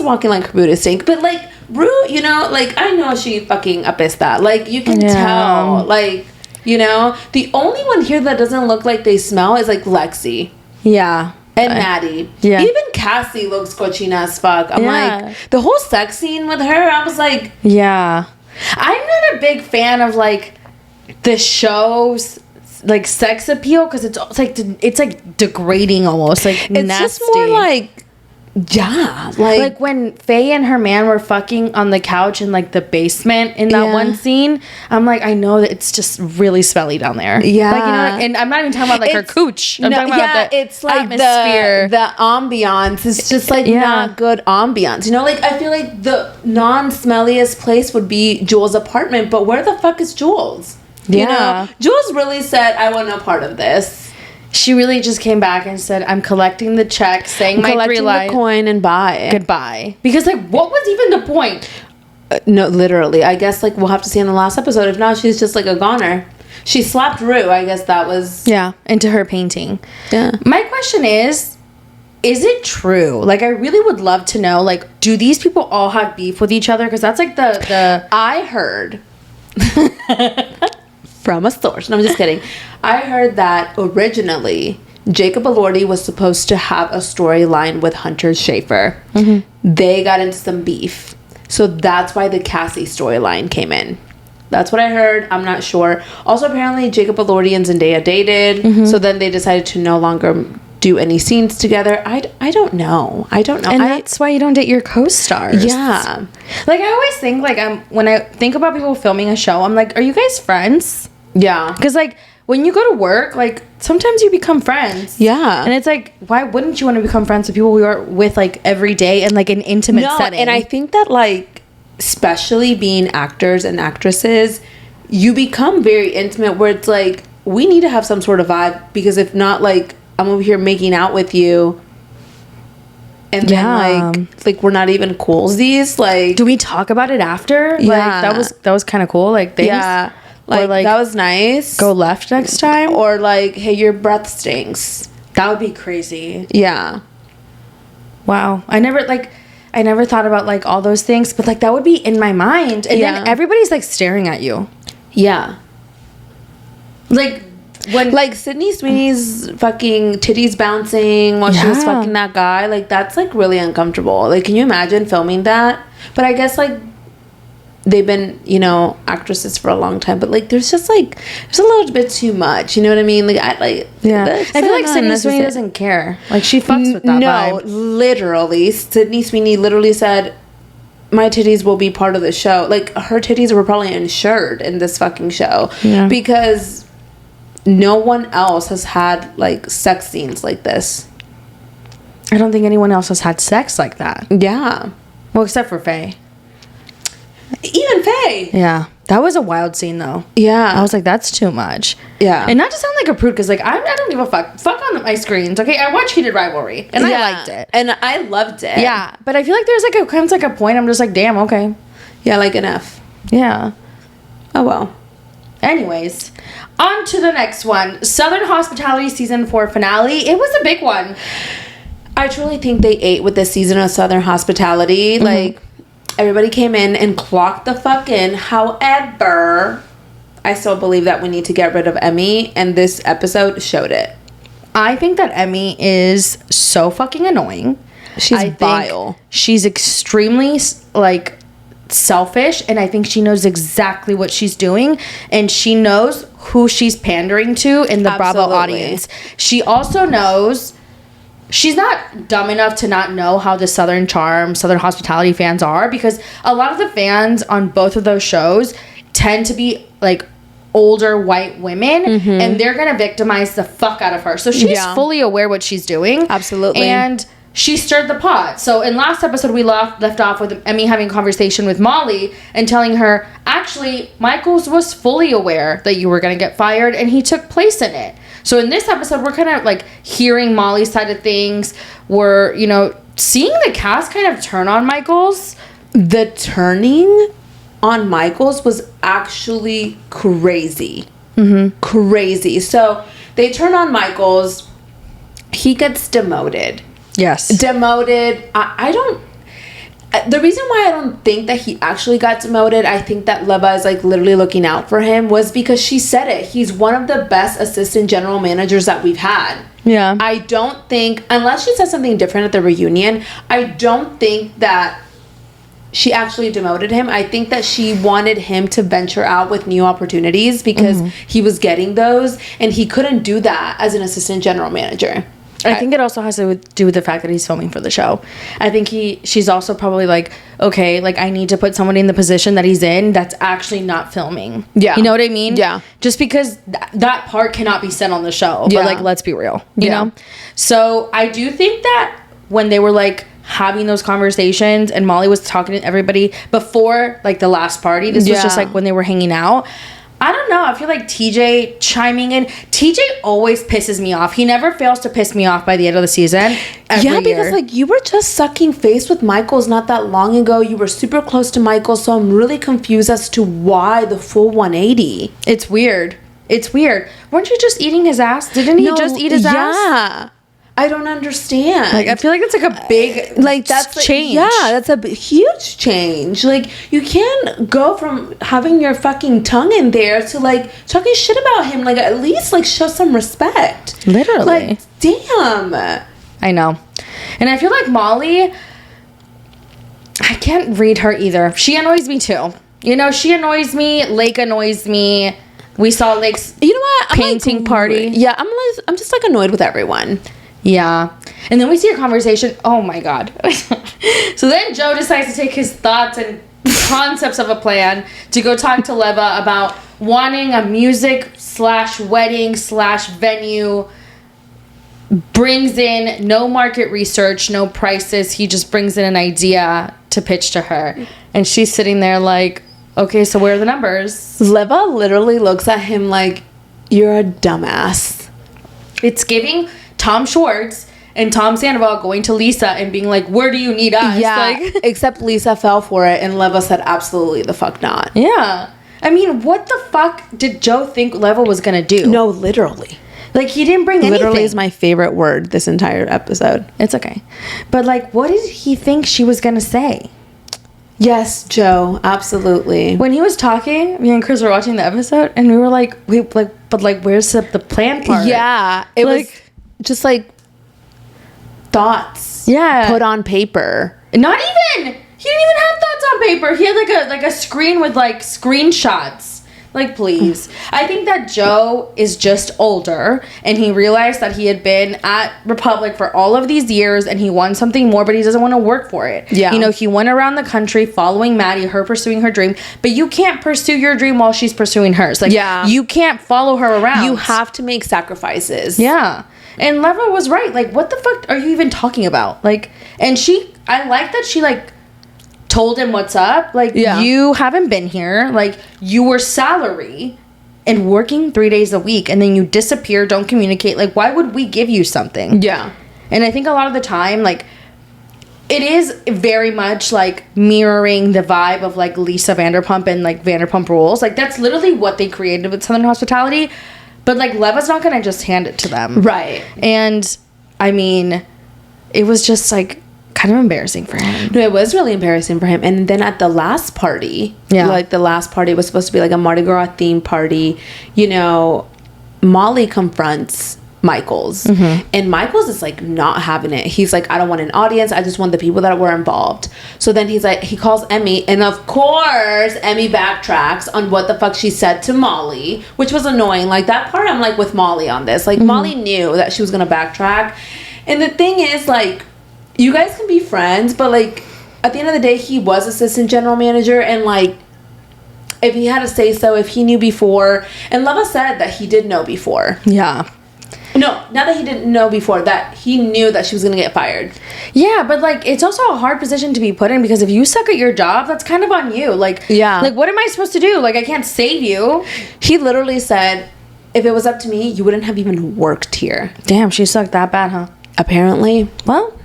Speaker 2: walking like her booty stink. But like, Rue, you know, like, I know she fucking apesta. Like, you can tell. Like, You know, the only one here that doesn't look like they smell is like Lexi
Speaker 1: Yeah.
Speaker 2: and Maddie.
Speaker 1: Yeah.
Speaker 2: Even Cassie looks cochina as fuck. I'm
Speaker 1: Yeah.
Speaker 2: like, the whole sex scene with her, I was like,
Speaker 1: Yeah. I'm not a big fan of like the show's like sex appeal because it's like degrading almost. Like
Speaker 2: it's
Speaker 1: nasty.
Speaker 2: just more like, yeah,
Speaker 1: like when Faye and her man were fucking on the couch in like the basement in that one scene. I'm like, I know that it's just really smelly down there.
Speaker 2: Yeah.
Speaker 1: Like, you know, and I'm not even talking about like her cooch. I'm talking about the
Speaker 2: it's like
Speaker 1: atmosphere.
Speaker 2: the ambiance is just like not good ambiance. You know, like I feel like the non-smelliest place would be Jules' apartment, but where the fuck is Jules?
Speaker 1: Yeah.
Speaker 2: You know, Jules really said, I want no part of this.
Speaker 1: She really just came back and said, I'm collecting the check, saying my 3 lines.
Speaker 2: The coin and bye.
Speaker 1: Goodbye. Because, like, what was even the point?
Speaker 2: No, literally. I guess, like, we'll have to see in the last episode. If not, she's just, like, a goner. She slapped Rue. I guess that was...
Speaker 1: Yeah, into her painting.
Speaker 2: Yeah.
Speaker 1: My question is it true? Like, I really would love to know, like, do these people all have beef with each other? Because that's, like, the...
Speaker 2: I heard... from a source. No, I'm just kidding. I heard that originally Jacob Elordi was supposed to have a storyline with Hunter Schafer. Mm-hmm. They got into some beef. So that's why the Cassie storyline came in. That's what I heard. I'm not sure. Also, apparently Jacob Elordi and Zendaya dated. Mm-hmm. So then they decided to no longer do any scenes together. I don't know.
Speaker 1: And that's why you don't date your co-stars.
Speaker 2: Yeah.
Speaker 1: Like, I always think, like, when I think about people filming a show, I'm like, are you guys friends?
Speaker 2: Yeah.
Speaker 1: Because, like, when you go to work, like, sometimes you become friends.
Speaker 2: Yeah.
Speaker 1: And it's like, why wouldn't you want to become friends with people we are with, like, every day in, like, an intimate setting?
Speaker 2: And I think that, like, especially being actors and actresses, you become very intimate where it's like, we need to have some sort of vibe, because if not, like, I'm over here making out with you and then like we're not even coolsies. Like,
Speaker 1: do we talk about it after?
Speaker 2: Yeah.
Speaker 1: Like, that was kind of cool. Like, things.
Speaker 2: Yeah. Like, that was nice.
Speaker 1: Go left next time.
Speaker 2: Or like, hey, your breath stinks.
Speaker 1: That would be crazy.
Speaker 2: Yeah.
Speaker 1: Wow. I never thought about like all those things, but like that would be in my mind. And then everybody's like staring at you.
Speaker 2: Yeah.
Speaker 1: Like when
Speaker 2: like Sydney Sweeney's fucking titties bouncing while she was fucking that guy, like that's like really uncomfortable. Like, can you imagine filming that? But I guess like they've been, you know, actresses for a long time, but like there's just like there's a little bit too much, you know what I mean? Like I
Speaker 1: feel like Sydney Sweeney doesn't care. Like, she fucks with that vibe.
Speaker 2: Literally Sydney Sweeney literally said, my titties will be part of the show. Like, her titties were probably insured in this fucking show because no one else has had like sex scenes like this.
Speaker 1: I don't think anyone else has had sex like that.
Speaker 2: Yeah.
Speaker 1: Well, except for Faye.
Speaker 2: Even Faye.
Speaker 1: Yeah. That was a wild scene, though.
Speaker 2: Yeah.
Speaker 1: I was like, that's too much.
Speaker 2: Yeah.
Speaker 1: And not to sound like a prude, because, like, I don't give a fuck. Fuck on my screens, okay? I watched Heated Rivalry, and I liked it.
Speaker 2: And I loved it.
Speaker 1: Yeah. But I feel like there's, comes a point I'm just like, damn, okay.
Speaker 2: Yeah, like an F.
Speaker 1: Yeah.
Speaker 2: Oh, well.
Speaker 1: Anyways, on to the next one. Southern Hospitality Season 4 finale. It was a big one.
Speaker 2: I truly think they ate with this season of Southern Hospitality. Mm-hmm. Like, everybody came in and clocked the fuck in. However, I still believe that we need to get rid of Emmy, and this episode showed it.
Speaker 1: I think that Emmy is so fucking annoying.
Speaker 2: She's vile.
Speaker 1: She's extremely, like, selfish, and I think she knows exactly what she's doing, and she knows who she's pandering to in the Bravo audience. She also knows... She's not dumb enough to not know how the Southern Charm, Southern Hospitality fans are, because a lot of the fans on both of those shows tend to be, like, older white women, and they're going to victimize the fuck out of her. So she's fully aware what she's doing.
Speaker 2: Absolutely.
Speaker 1: And she stirred the pot. So in last episode, we left off with Emmy having a conversation with Molly and telling her, actually, Michaels was fully aware that you were going to get fired, and he took place in it. So in this episode, we're kind of like hearing Molly's side of things. We're, you know, seeing the cast kind of turn on Michaels.
Speaker 2: The turning on Michaels was actually crazy. Crazy. So they turn on Michaels. He gets demoted.
Speaker 1: Yes.
Speaker 2: Demoted. I don't... the reason why I don't think that he actually got demoted, I think that Leva is like literally looking out for him, was because she said it. He's one of the best assistant general managers that we've had.
Speaker 1: Yeah.
Speaker 2: I don't think, unless she said something different at the reunion, I don't think that she actually demoted him. I think that she wanted him to venture out with new opportunities because he was getting those, and he couldn't do that as an assistant general manager.
Speaker 1: I think it also has to do with the fact that he's filming for the show. I think she's also probably like, okay, like I need to put somebody in the position that he's in that's actually not filming.
Speaker 2: Yeah.
Speaker 1: You know what I mean?
Speaker 2: Yeah.
Speaker 1: Just because that part cannot be said on the show.
Speaker 2: Yeah.
Speaker 1: But like, let's be real, you know? So I do think that when they were like having those conversations and Molly was talking to everybody before like the last party, this was just like when they were hanging out. I don't know. I feel like TJ chiming in. TJ always pisses me off. He never fails to piss me off by the end of the season.
Speaker 2: Yeah, because like you were just sucking face with Michaels not that long ago. You were super close to Michaels, so I'm really confused as to why the full 180.
Speaker 1: It's weird. It's weird. Weren't you just eating his ass? Didn't he just eat his ass?
Speaker 2: Yeah. I don't understand.
Speaker 1: Like, I feel like it's like a big
Speaker 2: like that's
Speaker 1: change.
Speaker 2: Yeah, that's a huge change. Like, you can't go from having your fucking tongue in there to like talking shit about him. Like, at least like show some respect.
Speaker 1: Literally.
Speaker 2: Like, damn.
Speaker 1: I know. And I feel like Molly, I can't read her either. She annoys me too. You know, she annoys me. Lake annoys me. We saw Lake's painting party.
Speaker 2: Yeah, I'm just like annoyed with everyone.
Speaker 1: Yeah. And then we see a conversation. Oh my God. So then Joe decides to take his thoughts and concepts of a plan to go talk to Leva about wanting a music/wedding/venue. Brings in no market research, no prices. He just brings in an idea to pitch to her. And she's sitting there like, okay, so where are the numbers?
Speaker 2: Leva literally looks at him like, you're a dumbass.
Speaker 1: It's giving Tom Schwartz and Tom Sandoval going to Lisa and being like, where do you need us?
Speaker 2: Yeah,
Speaker 1: like,
Speaker 2: except Lisa fell for it and Leva said absolutely the fuck not.
Speaker 1: Yeah. I mean, what the fuck did Joe think Leva was going to do?
Speaker 2: No, literally.
Speaker 1: Like, he didn't bring anything.
Speaker 2: Literally is my favorite word this entire episode.
Speaker 1: It's okay. But, like, what did he think she was going to say?
Speaker 2: Yes, Joe, absolutely.
Speaker 1: When he was talking, me and Chris were watching the episode, and we were like, but where's the plan part?
Speaker 2: Yeah, it was just like thoughts.
Speaker 1: Yeah,
Speaker 2: put on paper.
Speaker 1: Not even. He didn't even have thoughts on paper. He had like a screen with like screenshots. Like, please. I think that Joe is just older, and he realized that he had been at Republic for all of these years, and he wants something more, but he doesn't want to work for it.
Speaker 2: Yeah.
Speaker 1: You know, he went around the country following Maddie, her pursuing her dream, but you can't pursue your dream while she's pursuing hers. Like, you can't follow her around.
Speaker 2: You have to make sacrifices.
Speaker 1: Yeah. And Leva was right. Like, what the fuck are you even talking about? Like, and I like that she, like, told him what's up. Like, you haven't been here. Like, you were salary and working 3 days a week, and then you disappear, don't communicate. Like, why would we give you something?
Speaker 2: Yeah.
Speaker 1: And I think a lot of the time, like, it is very much like mirroring the vibe of like Lisa Vanderpump and like Vanderpump Rules. Like, that's literally what they created with Southern Hospitality. But like, Leva's not gonna just hand it to them,
Speaker 2: right?
Speaker 1: And I mean, it was just like kind of embarrassing for him.
Speaker 2: No, it was really embarrassing for him. And then at the last party, like the last party was supposed to be like a Mardi Gras themed party. You know, Molly confronts Michaels, and Michaels is like not having it. He's like, I don't want an audience, I just want the people that were involved. So then he's like, he calls Emmy, and of course Emmy backtracks on what the fuck she said to Molly, which was annoying. Like, that part I'm like with Molly on this. Like, Molly knew that she was gonna backtrack. And the thing is, like, you guys can be friends, but like at the end of the day, he was assistant general manager, and like, if he had to say so, if he knew before, and Leva said that he did know before.
Speaker 1: Yeah.
Speaker 2: No, not that he didn't know before, that he knew that she was going to get fired.
Speaker 1: Yeah, but, like, it's also a hard position to be put in, because if you suck at your job, that's kind of on you. Like, like, what am I supposed to do? Like, I can't save you.
Speaker 2: He literally said, if it was up to me, you wouldn't have even worked here.
Speaker 1: Damn, she sucked that bad, huh?
Speaker 2: Apparently.
Speaker 1: Well,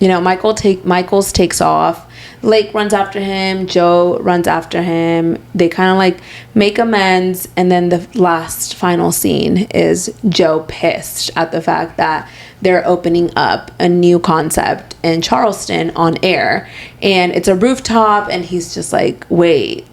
Speaker 2: you know, Michaels takes off. Lake runs after him, Joe runs after him. They kind of like make amends, and then the last final scene is Joe pissed at the fact that they're opening up a new concept in Charleston on air, and it's a rooftop, and he's just like, wait,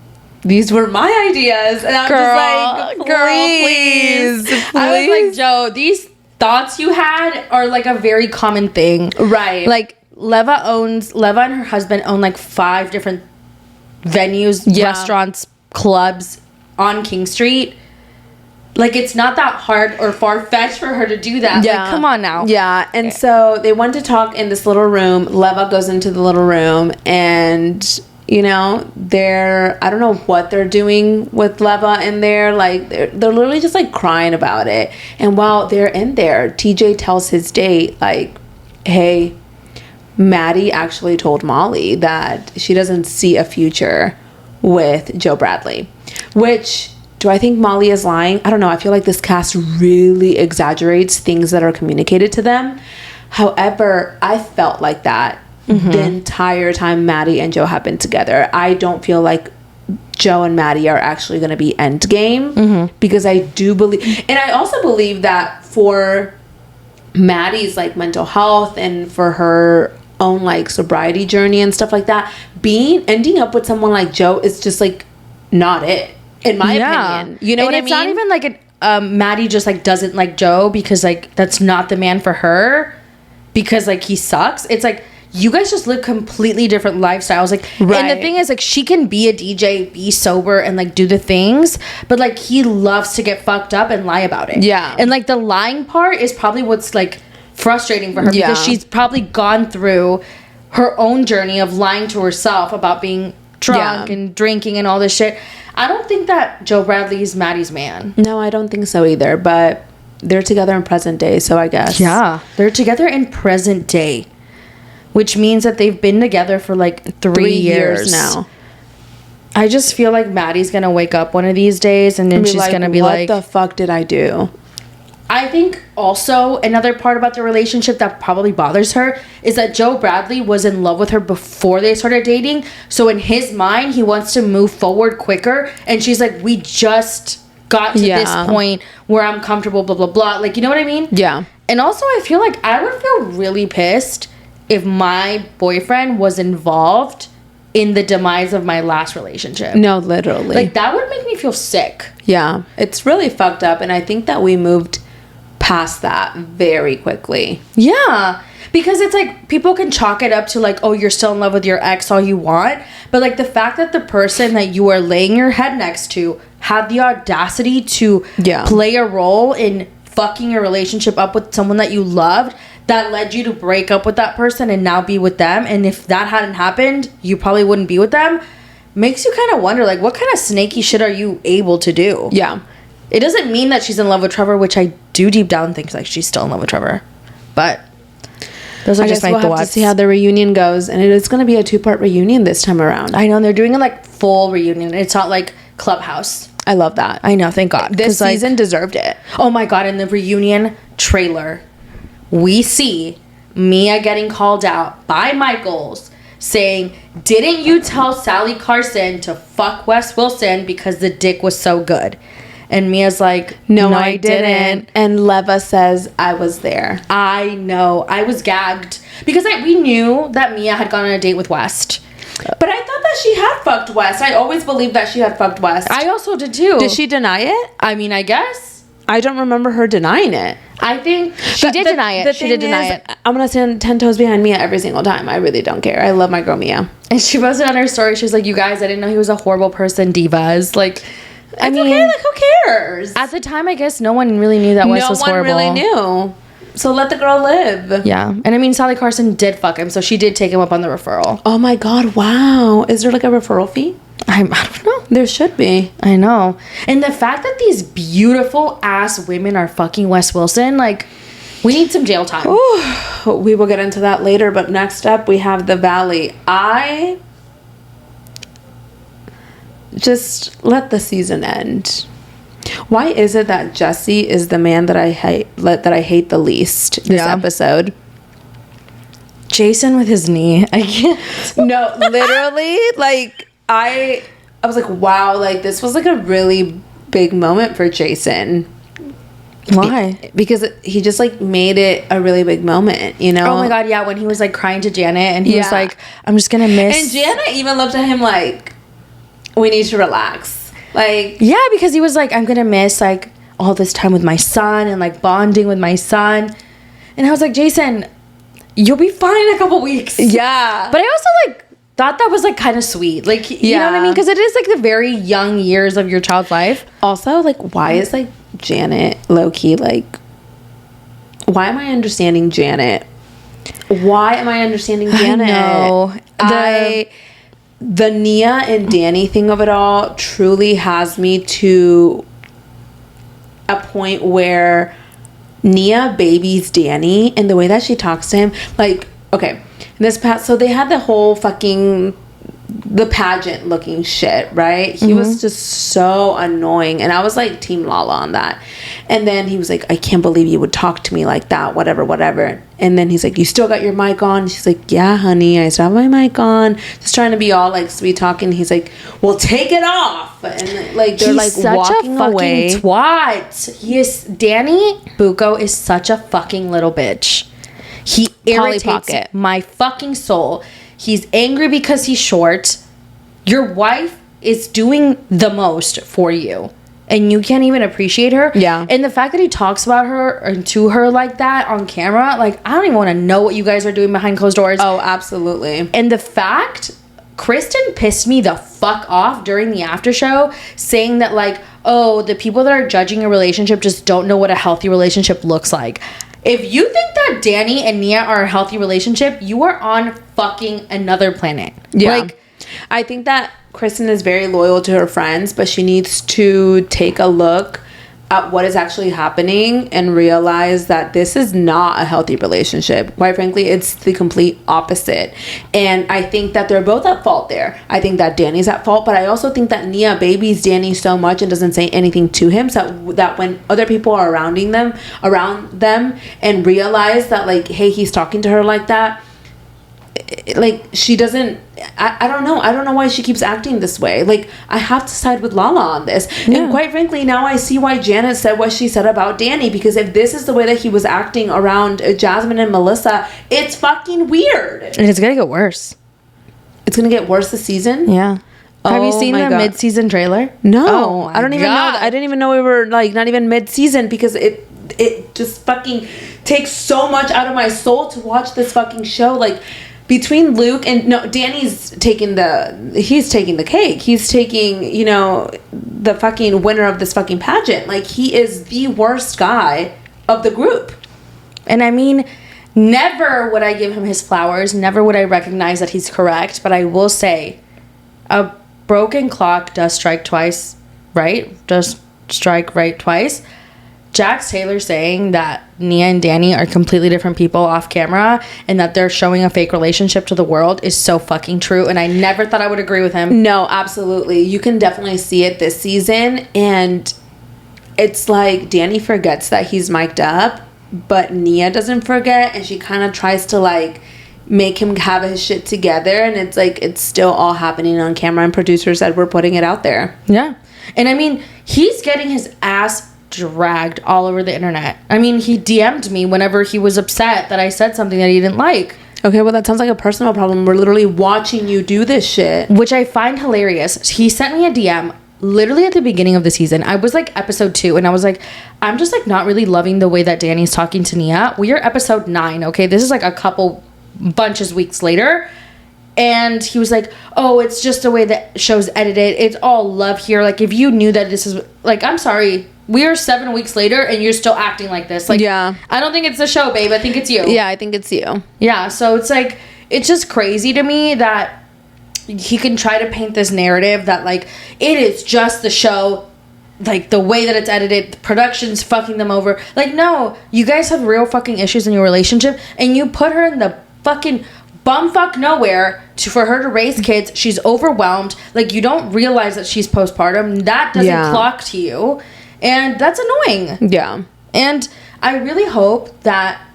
Speaker 2: these were my ideas. And I'm just like, please.
Speaker 1: I was like, Joe, these thoughts you had are like a very common thing.
Speaker 2: Right.
Speaker 1: Like, Leva and her husband own like 5 different venues, restaurants, clubs on King Street. Like, it's not that hard or far-fetched for her to do that.
Speaker 2: Yeah.
Speaker 1: Like, come on now.
Speaker 2: Yeah. And so they went to talk in this little room. Leva goes into the little room, and, you know, I don't know what they're doing with Leva in there. Like, they're literally just, like, crying about it. And while they're in there, TJ tells his date, like, hey, Maddie actually told Molly that she doesn't see a future with Joe Bradley. Which, do I think Molly is lying? I don't know. I feel like this cast really exaggerates things that are communicated to them. However, I felt like that the entire time Maddie and Joe have been together. I don't feel like Joe and Maddie are actually going to be endgame, because I do believe, and I also believe that for Maddie's like mental health and for her own like sobriety journey and stuff like that, ending up with someone like Joe is just like not it, in my opinion. You know what I mean?
Speaker 1: It's not even like Maddie just like doesn't like Joe because like that's not the man for her, because like he sucks. It's like you guys just live completely different lifestyles. Like,
Speaker 2: right.
Speaker 1: And the thing is, like, she can be a DJ, be sober, and like do the things, but like he loves to get fucked up and lie about it.
Speaker 2: Yeah.
Speaker 1: And like the lying part is probably what's like frustrating for her, because she's probably gone through her own journey of lying to herself about being drunk and drinking and all this shit. I don't think that Joe Bradley is Maddie's man.
Speaker 2: No, I don't think so either, but they're together in present day, so I guess.
Speaker 1: Yeah, they're together in present day, which means that they've been together for like 3 years now. I just feel like Maddie's gonna wake up one of these days and then she's like, gonna be like,
Speaker 2: what the fuck did I do?
Speaker 1: I think also another part about the relationship that probably bothers her is that Joe Bradley was in love with her before they started dating. So in his mind, he wants to move forward quicker. And she's like, we just got to this point where I'm comfortable, blah, blah, blah. Like, you know what I mean?
Speaker 2: Yeah.
Speaker 1: And also, I feel like I would feel really pissed if my boyfriend was involved in the demise of my last relationship.
Speaker 2: No, literally.
Speaker 1: Like, that would make me feel sick.
Speaker 2: Yeah. It's really fucked up. And I think that we moved past that very quickly.
Speaker 1: Yeah, because it's like people can chalk it up to like, oh, you're still in love with your ex all you want, but like the fact that the person that you are laying your head next to had the audacity to play a role in fucking your relationship up with someone that you loved, that led you to break up with that person and now be with them, and if that hadn't happened you probably wouldn't be with them, makes you kind of wonder like what kind of snaky shit are you able to do.
Speaker 2: Yeah.
Speaker 1: It doesn't mean that she's in love with Trevor, which I do deep down think like she's still in love with Trevor. But those are just my thoughts. We'll have to
Speaker 2: see how the reunion goes, and it is going to be a 2-part reunion this time around.
Speaker 1: I know, they're doing a like full reunion. It's not like Clubhouse.
Speaker 2: I love that.
Speaker 1: I know, thank God.
Speaker 2: This season deserved it.
Speaker 1: Oh my God, in the reunion trailer, we see Mia getting called out by Michaels saying, didn't you tell Sally Carson to fuck Wes Wilson because the dick was so good? And Mia's like, no, I didn't.
Speaker 2: And Leva says, I was there.
Speaker 1: I know. I was gagged. Because we knew that Mia had gone on a date with West.
Speaker 2: But I thought that she had fucked West. I always believed that she had fucked West.
Speaker 1: I also did too.
Speaker 2: Did she deny it?
Speaker 1: I mean, I guess.
Speaker 2: I don't remember her denying it.
Speaker 1: I think she did deny it. She did deny it.
Speaker 2: I'm going to stand 10 toes behind Mia every single time. I really don't care. I love my girl Mia.
Speaker 1: And she posted on her story. She was like, you guys, I didn't know he was a horrible person, divas. Like,
Speaker 2: I mean, okay, like, who cares?
Speaker 1: At the time, I guess no one really knew that Wes was horrible.
Speaker 2: No one really knew. So let the girl live.
Speaker 1: Yeah. And I mean, Sally Carson did fuck him, so she did take him up on the referral.
Speaker 2: Oh my God, wow. Is there like a referral fee?
Speaker 1: I don't know.
Speaker 2: There should be.
Speaker 1: I know. And the fact that these beautiful ass women are fucking Wes Wilson, like, we need some jail time.
Speaker 2: Ooh, we will get into that later, but next up we have The Valley. I just let the season end. Why is it that Jesse is the man that I hate the least this episode?
Speaker 1: Jason with his knee. I can't.
Speaker 2: No, literally, like, I was like, wow, like, this was, like, a really big moment for Jason.
Speaker 1: Why?
Speaker 2: Because he just, like, made it a really big moment, you know?
Speaker 1: Oh, my God, yeah, when he was, like, crying to Janet, and he was like, I'm just gonna miss...
Speaker 2: And Janet even looked at him like, we need to relax. Like...
Speaker 1: Yeah, because he was like, I'm gonna miss, like, all this time with my son, and, like, bonding with my son. And I was like, Jason, you'll be fine in a couple weeks.
Speaker 2: Yeah.
Speaker 1: But I also, like, thought that was, like, kind of sweet. Like, you know what I mean? Because it is, like, the very young years of your child's life.
Speaker 2: Also, like, why is, like, Janet low-key, like... Why am I understanding Janet? Why am I understanding Janet?
Speaker 1: I know.
Speaker 2: The Nia and Danny thing of it all truly has me to a point where Nia babies Danny, and the way that she talks to him, like, okay, this past, so they had the whole fucking, the pageant looking shit, right? He was just so annoying, and I was like team Lala on that. And then he was like, I can't believe you would talk to me like that, whatever. And then he's like, you still got your mic on? She's like, yeah, honey, I still have my mic on. Just trying to be all like sweet talking. He's like, well, take it off. And like they're like walking away.
Speaker 1: Twat. Danny Bucco is such a fucking little bitch. He irritates my fucking soul. He's angry because he's short. Your wife is doing the most for you, and you can't even appreciate her.
Speaker 2: Yeah.
Speaker 1: And the fact that he talks about her and to her like that on camera, like, I don't even want to know what you guys are doing behind closed doors.
Speaker 2: Oh, absolutely.
Speaker 1: And the fact, Kristen pissed me the fuck off during the after show, saying that, like, oh, the people that are judging a relationship just don't know what a healthy relationship looks like. If you think that Danny and Nia are a healthy relationship, you are on fucking another planet.
Speaker 2: Yeah.
Speaker 1: Like,
Speaker 2: I think that Kristen is very loyal to her friends, but she needs to take a look at what is actually happening and realize that this is not a healthy relationship. Quite frankly, it's the complete opposite. And I think that they're both at fault there. I think that Danny's at fault, but I also think that Nia babies Danny so much and doesn't say anything to him, so that when other people are around them and realize that, like, hey, he's talking to her like that, like, she doesn't, I don't know why she keeps acting this way. Like, I have to side with Lala on this. Yeah. And quite frankly, now I see why Janet said what she said about Danny, because if this is the way that he was acting around Jasmine and Melissa, it's fucking weird.
Speaker 1: And it's gonna get worse.
Speaker 2: It's gonna get worse this season?
Speaker 1: Yeah. Have you seen the mid-season trailer?
Speaker 2: No.
Speaker 1: Oh,
Speaker 2: I don't even know. I didn't even know we were, like, not even mid-season, because it just fucking takes so much out of my soul to watch this fucking show. Like, between Luke and Danny's taking the cake. He's taking, you know, the fucking winner of this fucking pageant. Like, he is the worst guy of the group.
Speaker 1: And I mean, never would I give him his flowers. Never would I recognize that he's correct. But I will say, a broken clock does strike twice, right? Does strike right twice. Jax Taylor saying that Nia and Danny are completely different people off camera and that they're showing a fake relationship to the world is so fucking true. And I never thought I would agree with him.
Speaker 2: No, absolutely. You can definitely see it this season. And it's like Danny forgets that he's mic'd up, but Nia doesn't forget. And she kind of tries to, like, make him have his shit together. And it's like, it's still all happening on camera. And producers said we're putting it out there.
Speaker 1: Yeah. And I mean, he's getting his ass dragged all over the internet. I mean, he DM'd me whenever he was upset that I said something that he didn't like.
Speaker 2: Okay, well, that sounds like a personal problem. We're literally watching you do this shit.
Speaker 1: Which I find hilarious. He sent me a DM literally at the beginning of the season. I was like episode 2 and I was like, I'm just like not really loving the way that Danny's talking to Nia. We are episode 9, okay? This is like a couple bunches weeks later. And he was like, oh, it's just the way that show's edited. It's all love here. Like, if you knew that this is, like, I'm sorry. We are 7 weeks later and you're still acting like this. Like,
Speaker 2: yeah.
Speaker 1: I don't think it's the show, babe. I think it's you.
Speaker 2: Yeah, I think it's you.
Speaker 1: Yeah, so it's like, it's just crazy to me that he can try to paint this narrative that, like, it is just the show, like, the way that it's edited, the production's fucking them over. Like, no, you guys have real fucking issues in your relationship and you put her in the fucking bumfuck nowhere for her to raise kids. She's overwhelmed. Like, you don't realize that she's postpartum. That doesn't clock to you. And that's annoying.
Speaker 2: Yeah.
Speaker 1: And I really hope that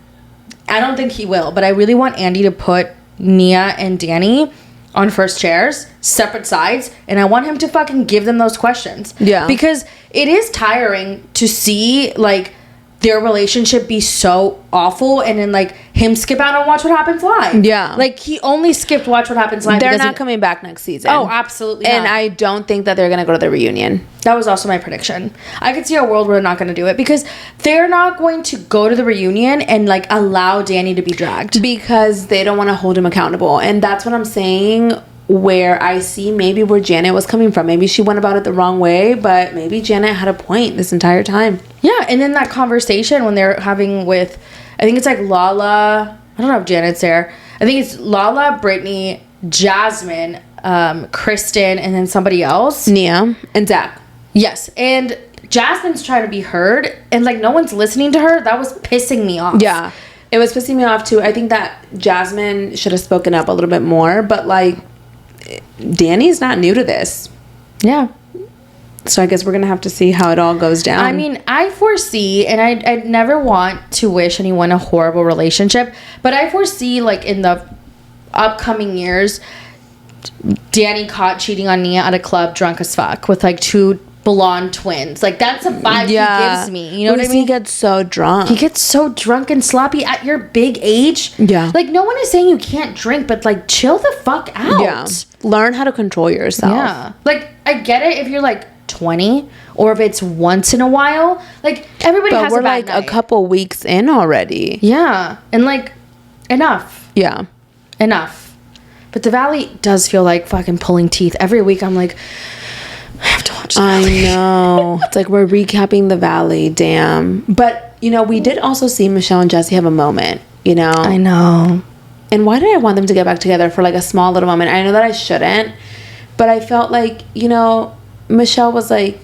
Speaker 1: I don't think he will, but I really want Andy to put Nia and Danny on first chairs, separate sides, and I want him to fucking give them those questions.
Speaker 2: Yeah.
Speaker 1: Because it is tiring to see, like, their relationship be so awful and then, like, him skip out on Watch What Happens Live.
Speaker 2: Yeah.
Speaker 1: Like, he only skipped Watch What Happens Live.
Speaker 2: They're not coming back next season.
Speaker 1: Oh, absolutely not.
Speaker 2: And I don't think that they're going to go to the reunion.
Speaker 1: That was also my prediction. I could see a world where they're not going to do it because they're not going to go to the reunion and, like, allow Danny to be dragged.
Speaker 2: Because they don't want to hold him accountable. And that's what I'm saying, where I see maybe where Janet was coming from. Maybe she went about it the wrong way, but maybe Janet had a point this entire time.
Speaker 1: Yeah, and then that conversation when they're having with, I think it's like Lala, I don't know if Janet's there. I think it's Lala, Brittany, Jasmine, Kristen, and then somebody else.
Speaker 2: Nia and Zach.
Speaker 1: Yes, and Jasmine's trying to be heard, and like no one's listening to her. That was pissing me off.
Speaker 2: Yeah, it was pissing me off too. I think that Jasmine should have spoken up a little bit more, but like, Danny's not new to this.
Speaker 1: Yeah.
Speaker 2: So I guess we're going to have to see how it all goes down.
Speaker 1: I mean, I foresee, and I'd never want to wish anyone a horrible relationship, but I foresee, like, in the upcoming years, Danny caught cheating on Nia at a club drunk as fuck with, like, 2 blonde twins. Like, that's a vibe he gives me. You know what I mean?
Speaker 2: He gets so drunk.
Speaker 1: He gets so drunk and sloppy at your big age.
Speaker 2: Yeah.
Speaker 1: Like, no one is saying you can't drink, but, like, chill the fuck out.
Speaker 2: Yeah. Learn how to control yourself.
Speaker 1: Yeah. Like, I get it if you're, like, 20 or if it's once in a while. Like, everybody has a bad night.
Speaker 2: But we're, like, a couple weeks in already.
Speaker 1: Yeah. And, like, enough.
Speaker 2: Yeah.
Speaker 1: Enough. But The Valley does feel like fucking pulling teeth. Every week I'm like, I have to watch The Valley.
Speaker 2: I know. It's like we're recapping The Valley. Damn. But, you know, we did also see Michelle and Jesse have a moment, you know?
Speaker 1: I know.
Speaker 2: And why did I want them to get back together for, like, a small little moment? I know that I shouldn't. But I felt like, you know, Michelle was like,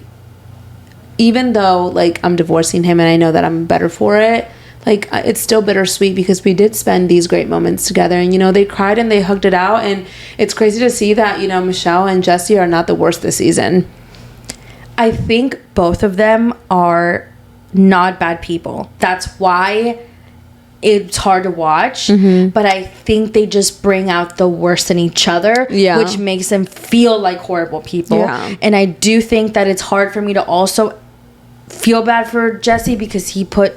Speaker 2: even though, like, I'm divorcing him and I know that I'm better for it, like, it's still bittersweet because we did spend these great moments together. And, you know, they cried and they hugged it out. And it's crazy to see that, you know, Michelle and Jesse are not the worst this season.
Speaker 1: I think both of them are not bad people. That's why it's hard to watch. Mm-hmm. But I think they just bring out the worst in each other, which makes them feel like horrible people. Yeah. And I do think that it's hard for me to also feel bad for Jesse because he put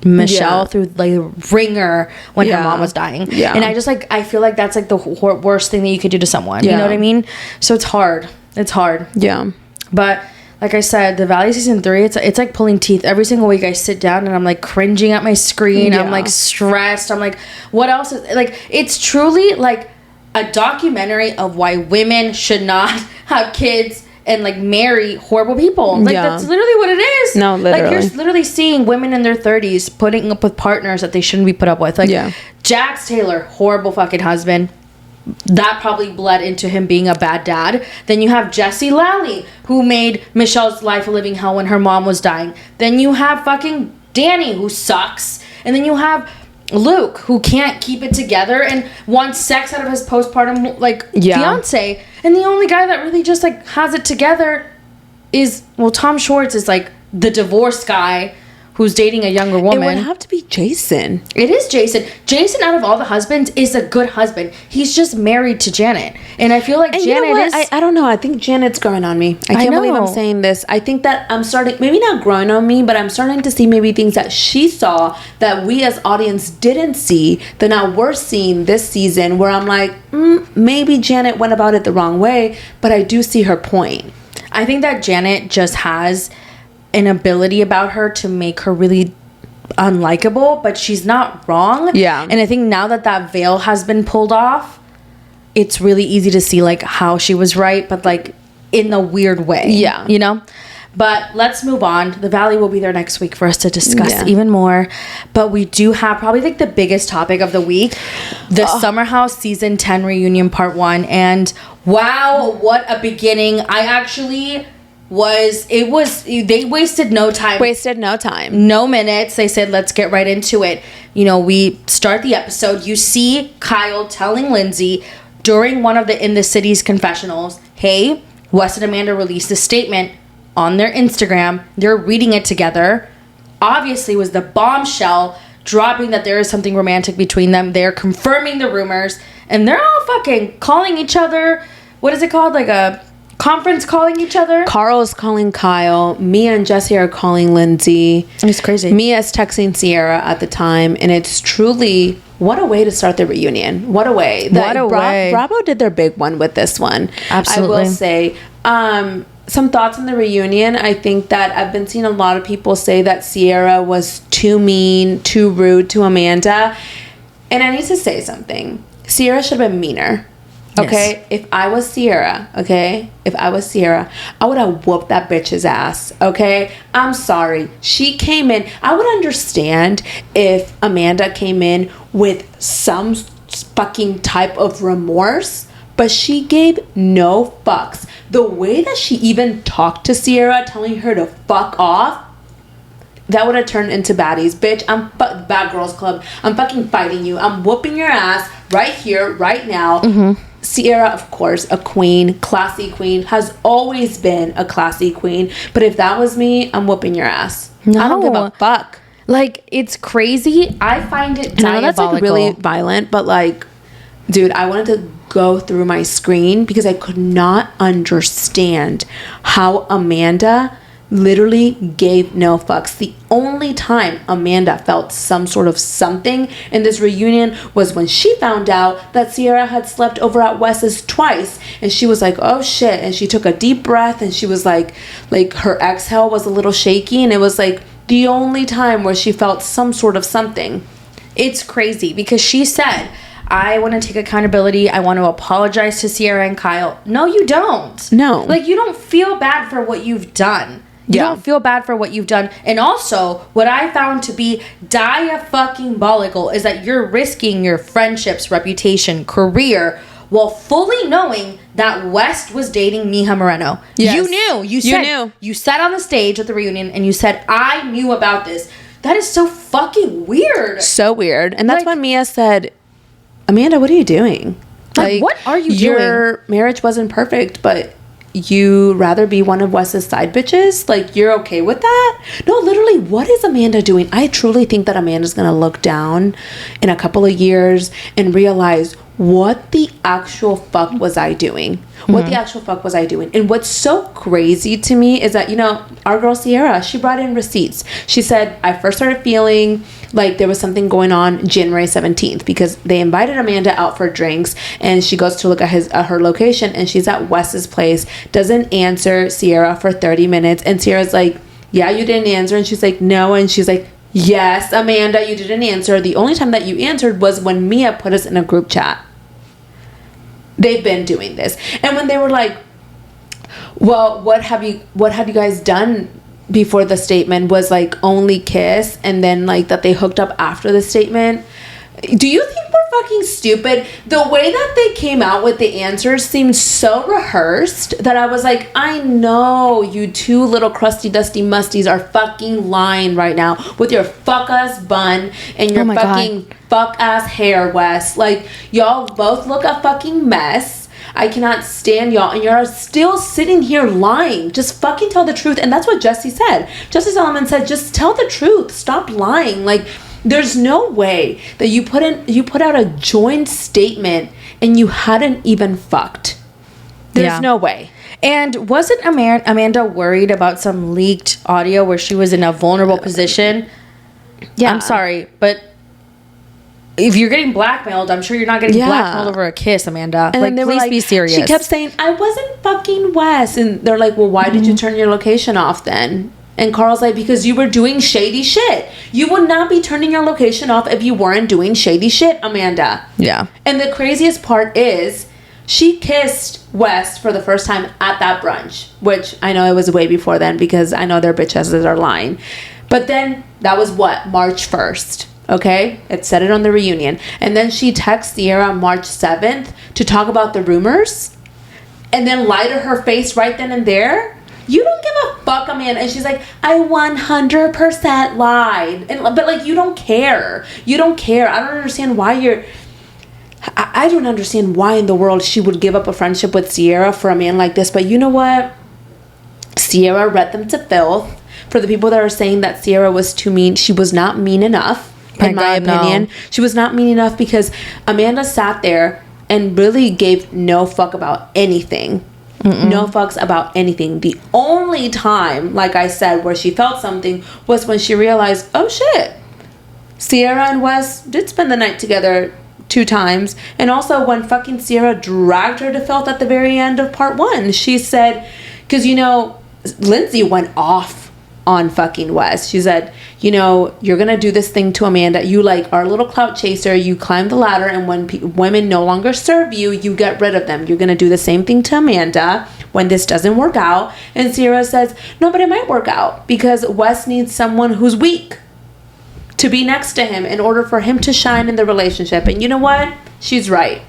Speaker 1: Michelle through like the ringer when her mom was dying. Yeah. And I just like, I feel like that's like the worst thing that you could do to someone. You know what I mean? So it's hard. It's hard.
Speaker 2: Yeah.
Speaker 1: But like I said, The Valley season 3, it's like pulling teeth. Every single week I sit down and I'm like cringing at my screen. I'm like stressed. I'm like, what else is like, it's truly like a documentary of why women should not have kids and like marry horrible people. Like that's literally what it is.
Speaker 2: No, literally.
Speaker 1: Like you're literally seeing women in their 30s putting up with partners that they shouldn't be put up with. Like Jax Taylor, horrible fucking husband. That probably bled into him being a bad dad. Then you have Jessie Lally, who made Michelle's life a living hell when her mom was dying. Then you have fucking Danny, who sucks. And then you have Luke, who can't keep it together and wants sex out of his postpartum like fiance. And the only guy that really just like has it together is, well, Tom Schwartz is like the divorced guy who's dating a younger woman.
Speaker 2: It would have to be Jason.
Speaker 1: It is Jason. Jason, out of all the husbands, is a good husband. He's just married to Janet. And I feel like Janet
Speaker 2: you know what?
Speaker 1: is...
Speaker 2: I don't know. I think Janet's growing on me. I can't believe I'm saying this. I think that I'm starting... Maybe not growing on me, but I'm starting to see maybe things that she saw that we as audience didn't see, that now we're seeing this season, where I'm like, maybe Janet went about it the wrong way, but I do see her point.
Speaker 1: I think that Janet just has an ability about her to make her really unlikable, but she's not wrong. Yeah. And I think now that that veil has been pulled off, it's really easy to see like how she was right, but like in a weird way. Yeah. You know? But let's move on. The Valley will be there next week for us to discuss even more. But we do have probably like the biggest topic of the week, the Summer House Season 10 Reunion Part 1. And wow, what a beginning. They wasted no time. No minutes. They said, let's get right into it. You know, we start the episode. You see Kyle telling Lindsay during one of the In the City's confessionals, hey, Wes and Amanda released a statement on their Instagram. They're reading it together. Obviously was the bombshell dropping that there is something romantic between them. They're confirming the rumors, and they're all fucking calling each other. What is it called? Like a conference calling each other?
Speaker 2: Carl's calling Kyle. Mia and Jesse are calling Lindsay.
Speaker 1: It's crazy.
Speaker 2: Mia's texting Sierra at the time, and it's truly, what a way to start the reunion. What a way.
Speaker 1: Way.
Speaker 2: Bravo did their big one with this one.
Speaker 1: Absolutely.
Speaker 2: I will say, some thoughts on the reunion. I think that I've been seeing a lot of people say that Sierra was too mean, too rude to Amanda. And I need to say something. Sierra should have been meaner. Okay?
Speaker 1: Yes.
Speaker 2: If I was Sierra, I would have whooped that bitch's ass. Okay? I'm sorry. She came in. I would understand if Amanda came in with some fucking type of remorse, but she gave no fucks. The way that she even talked to Sierra, telling her to fuck off, that would have turned into baddies. Bitch, I'm Bad Girls Club. I'm fucking fighting you. I'm whooping your ass right here, right now. Mm-hmm. Sierra, of course, a queen, classy queen, has always been a classy queen. But if that was me, I'm whooping your ass.
Speaker 1: No.
Speaker 2: I don't give a fuck.
Speaker 1: Like, it's crazy. I find it diabolical.
Speaker 2: I know that's like really violent, but like, dude, I wanted to go through my screen because I could not understand how Amanda literally gave no fucks. The only time Amanda felt some sort of something in this reunion was when she found out that Sierra had slept over at Wes's twice, and she was like, oh shit, and she took a deep breath, and she was like her exhale was a little shaky, and it was like the only time where she felt some sort of something.
Speaker 1: It's crazy because she said, I want to take accountability. I want to apologize to Sierra and Kyle. No, you don't.
Speaker 2: No.
Speaker 1: Like, you don't feel bad for what you've done. You don't feel bad for what you've done. And also, what I found to be dia-fucking-bolical is that you're risking your friendships, reputation, career, while fully knowing that West was dating Mija Moreno.
Speaker 2: Yes.
Speaker 1: You knew. You knew. You sat on the stage at the reunion and you said, I knew about this. That is so fucking weird.
Speaker 2: So weird. And that's when Mia said, Amanda, what are you doing?
Speaker 1: Like, what are you doing?
Speaker 2: Your marriage wasn't perfect, but you rather be one of Wes's side bitches? Like, you're okay with that? No, literally, what is Amanda doing? I truly think that Amanda's going to look down in a couple of years and realize, what the actual fuck was I doing? What the actual fuck was I doing? And what's so crazy to me is that, you know, our girl Sierra, she brought in receipts. She said, I first started feeling like there was something going on January 17th because they invited Amanda out for drinks, and she goes to look at her location, and she's at Wes's place, doesn't answer Sierra for 30 minutes, and Sierra's like, yeah, you didn't answer, and she's like, no, and she's like, yes, Amanda, you didn't answer. The only time that you answered was when Mia put us in a group chat. They've been doing this. And when they were like, well, what have you guys done before the statement, was like only kiss, and then like that they hooked up after the statement. Do you think we're fucking stupid? The way that they came out with the answers seemed so rehearsed that I was like, I know you two little crusty dusty musties are fucking lying right now with your fuck ass bun and your fucking fuck ass hair, Wes. Like, y'all both look a fucking mess. I cannot stand y'all, and you're still sitting here lying. Just fucking tell the truth. And that's what Jesse said. Jesse Solomon said, just tell the truth. Stop lying. Like, there's no way that you put out a joint statement and you hadn't even fucked. There's no way.
Speaker 1: And wasn't Amanda worried about some leaked audio where she was in a vulnerable position? Yeah. I'm sorry, but if you're getting blackmailed, I'm sure you're not getting blackmailed over a kiss, Amanda.
Speaker 2: And
Speaker 1: like, please be serious.
Speaker 2: She kept saying, I wasn't fucking Wes. And they're like, well, why did you turn your location off then? And Carl's like, because you were doing shady shit. You would not be turning your location off if you weren't doing shady shit, Amanda.
Speaker 1: Yeah.
Speaker 2: And the craziest part is, she kissed Wes for the first time at that brunch, which I know it was way before then because I know their bitches are lying. But then that was what? March 1st. Okay? It said it on the reunion. And then she texts Sierra on March 7th to talk about the rumors and then lie to her face right then and there. You don't give a fuck, Amanda. And she's like, I 100% lied. But like, you don't care. You don't care. I don't understand why I don't understand why in the world she would give up a friendship with Sierra for a man like this. But you know what? Sierra read them to filth. For the people that are saying that Sierra was too mean, she was not mean enough. in my opinion. No. She was not mean enough because Amanda sat there and really gave no fuck about anything. No fucks about anything. The only time, like I said, where she felt something was when she realized, oh shit, Sierra and Wes did spend the night together 2 times. And also when fucking Sierra dragged her to Filth at the very end of part 1, she said, because Lindsay went off on fucking Wes. She said, you're gonna do this thing to Amanda. You like are a little clout chaser. You climb the ladder, and when women no longer serve you, you get rid of them. You're gonna do the same thing to Amanda when this doesn't work out. And Sierra says, no, but it might work out because Wes needs someone who's weak to be next to him in order for him to shine in the relationship. And you know what? She's right.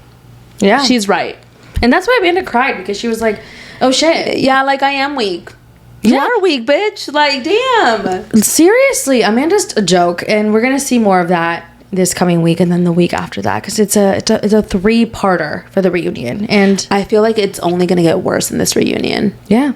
Speaker 1: Yeah,
Speaker 2: she's right.
Speaker 1: And that's why Amanda cried, because she was like, oh shit.
Speaker 2: Yeah, like I am weak. You are weak, bitch. Like, damn.
Speaker 1: Seriously, Amanda's a joke, and we're gonna see more of that this coming week and then the week after that, because it's a 3-parter for the reunion, and
Speaker 2: I feel like it's only gonna get worse in this reunion.
Speaker 1: Yeah.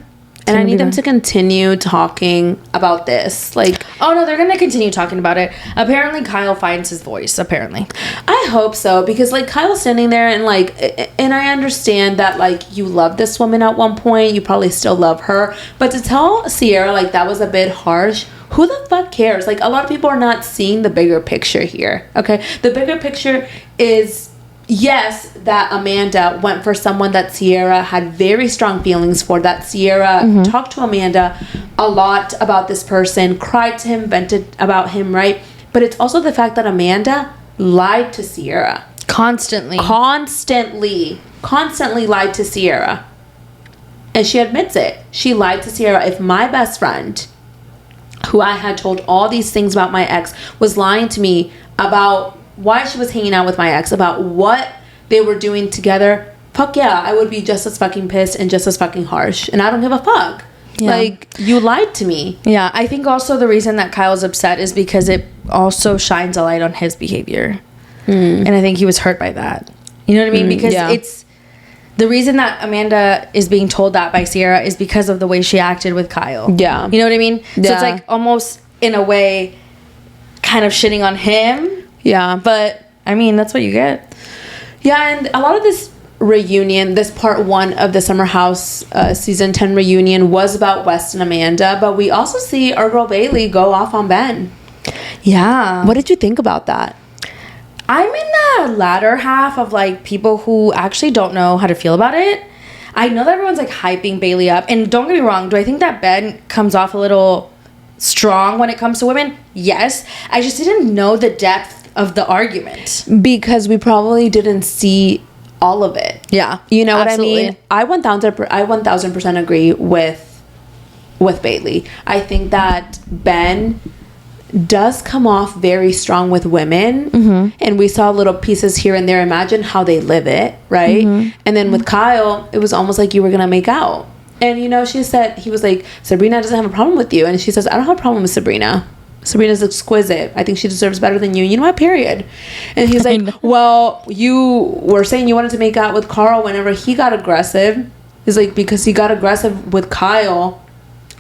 Speaker 2: And I need them to continue talking about this. Like,
Speaker 1: oh no, they're gonna continue talking about it. Apparently Kyle finds his voice, apparently.
Speaker 2: I hope so, because like Kyle's standing there and like, and I understand that like you love this woman at one point, you probably still love her, but to tell Sierra like that was a bit harsh, who the fuck cares? Like, a lot of people are not seeing the bigger picture here. Okay, the bigger picture is, yes, that Amanda went for someone that Sierra had very strong feelings for, that Sierra talked to Amanda a lot about this person, cried to him, vented about him, right? But it's also the fact that Amanda lied to Sierra. Constantly lied to Sierra. And she admits it. She lied to Sierra. If my best friend, who I had told all these things about my ex, was lying to me about why she was hanging out with my ex, about what they were doing together, fuck yeah, I would be just as fucking pissed and just as fucking harsh. And I don't give a fuck. Yeah. Like, you lied to me.
Speaker 1: Yeah, I think also the reason that Kyle's upset is because it also shines a light on his behavior. And I think he was hurt by that. You know what I mean? Because it's the reason that Amanda is being told that by Sierra is because of the way she acted with Kyle. Yeah. You know what I mean? Yeah. So it's like almost in a way kind of shitting on him. Yeah. But I mean, that's what you get.
Speaker 2: Yeah, and a lot of this reunion, this part 1 of the Summer House season 10 reunion was about West and Amanda, but we also see our girl Bailey go off on Ben.
Speaker 1: Yeah.
Speaker 2: What did you think about that?
Speaker 1: I'm in the latter half of like people who actually don't know how to feel about it. I know that everyone's like hyping Bailey up, and don't get me wrong, do I think that Ben comes off a little strong when it comes to women? Yes. I just didn't know the depth of the argument,
Speaker 2: because we probably didn't see all of it.
Speaker 1: Yeah,
Speaker 2: you know absolutely. What I mean. I 1000% agree with Bailey. I think that Ben does come off very strong with women, and we saw little pieces here and there. Imagine how they live it, right? And then with Kyle, it was almost like you were gonna make out. And she said, he was like, Sabrina doesn't have a problem with you, and she says, I don't have a problem with Sabrina. Sabrina's exquisite. I think she deserves better than you. You know what? Period. And he's like, well, you were saying you wanted to make out with Carl whenever he got aggressive. He's like, because he got aggressive with Kyle,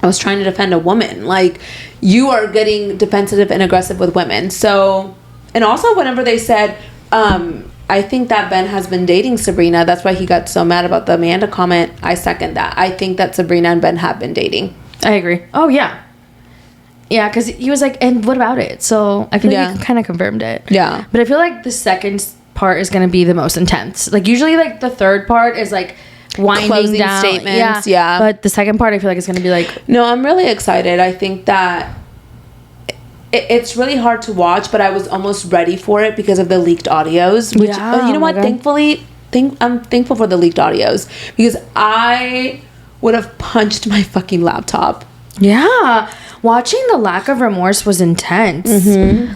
Speaker 2: I was trying to defend a woman. Like, you are getting defensive and aggressive with women. So, and also whenever they said, I think that Ben has been dating Sabrina, that's why he got so mad about the Amanda comment. I second that. I think that Sabrina and Ben have been dating.
Speaker 1: I agree. Oh, yeah. Yeah, because he was like, and what about it? So I feel like he kind of confirmed it. Yeah. But I feel like the second part is going to be the most intense. Like, usually, like, the third part is, like, winding
Speaker 2: closing
Speaker 1: down
Speaker 2: statements. Yeah.
Speaker 1: But the second part, I feel like it's going to be, like...
Speaker 2: No, I'm really excited. I think that it's really hard to watch, but I was almost ready for it because of the leaked audios. Which, you know what? God. Thankfully, I'm thankful for the leaked audios, because I would have punched my fucking laptop.
Speaker 1: Yeah. Watching the lack of remorse was intense.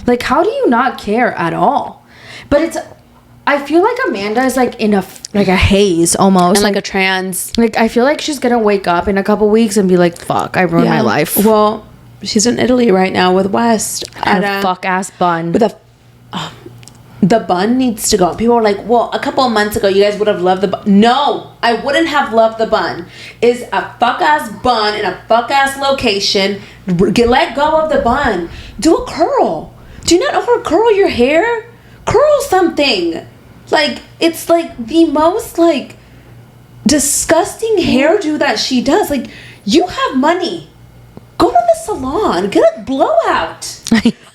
Speaker 1: Like, how do you not care at all? But I feel like Amanda is like in a haze almost,
Speaker 2: and like a trance.
Speaker 1: Like, I feel like she's gonna wake up in a couple weeks and be like, fuck, I ruined my life.
Speaker 2: Well, she's in Italy right now with West
Speaker 1: and a fuck ass bun.
Speaker 2: With the bun needs to go. People are like, well, a couple of months ago, you guys would have loved the bun. No, I wouldn't have loved the bun. Is a fuck-ass bun in a fuck-ass location. Let go of the bun. Do a curl. Do you not know how to curl your hair? Curl something. Like, it's like the most like disgusting hairdo that she does. Like, you have money. Go to the salon. Get a blowout.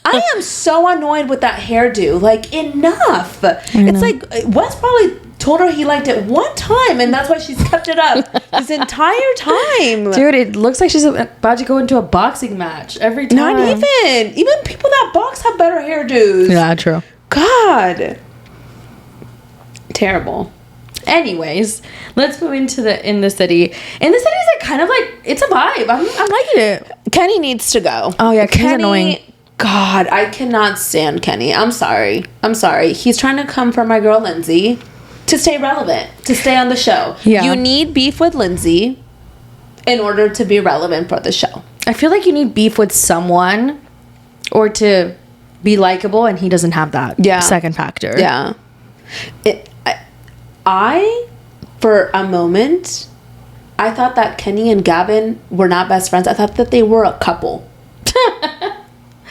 Speaker 2: I am so annoyed with that hairdo. Like, enough. It's like Wes probably told her he liked it one time, and that's why she's kept it up this entire time.
Speaker 1: Dude, it looks like she's about to go into a boxing match every time.
Speaker 2: Not even. Even people that box have better hairdos.
Speaker 1: Yeah, true.
Speaker 2: God. Terrible.
Speaker 1: Anyways, let's move into In the City. In the City is like kind of like, it's a vibe. I'm liking it.
Speaker 2: Kenny needs to go.
Speaker 1: Oh yeah, Kenny's annoying.
Speaker 2: God, I cannot stand Kenny. I'm sorry. He's trying to come for my girl Lindsay to stay relevant, to stay on the show.
Speaker 1: Yeah.
Speaker 2: You need beef with Lindsay in order to be relevant for the show.
Speaker 1: I feel like you need beef with someone or to be likable, and he doesn't have that second factor.
Speaker 2: Yeah. I, for a moment, I thought that Kenny and Gavin were not best friends. I thought that they were a couple.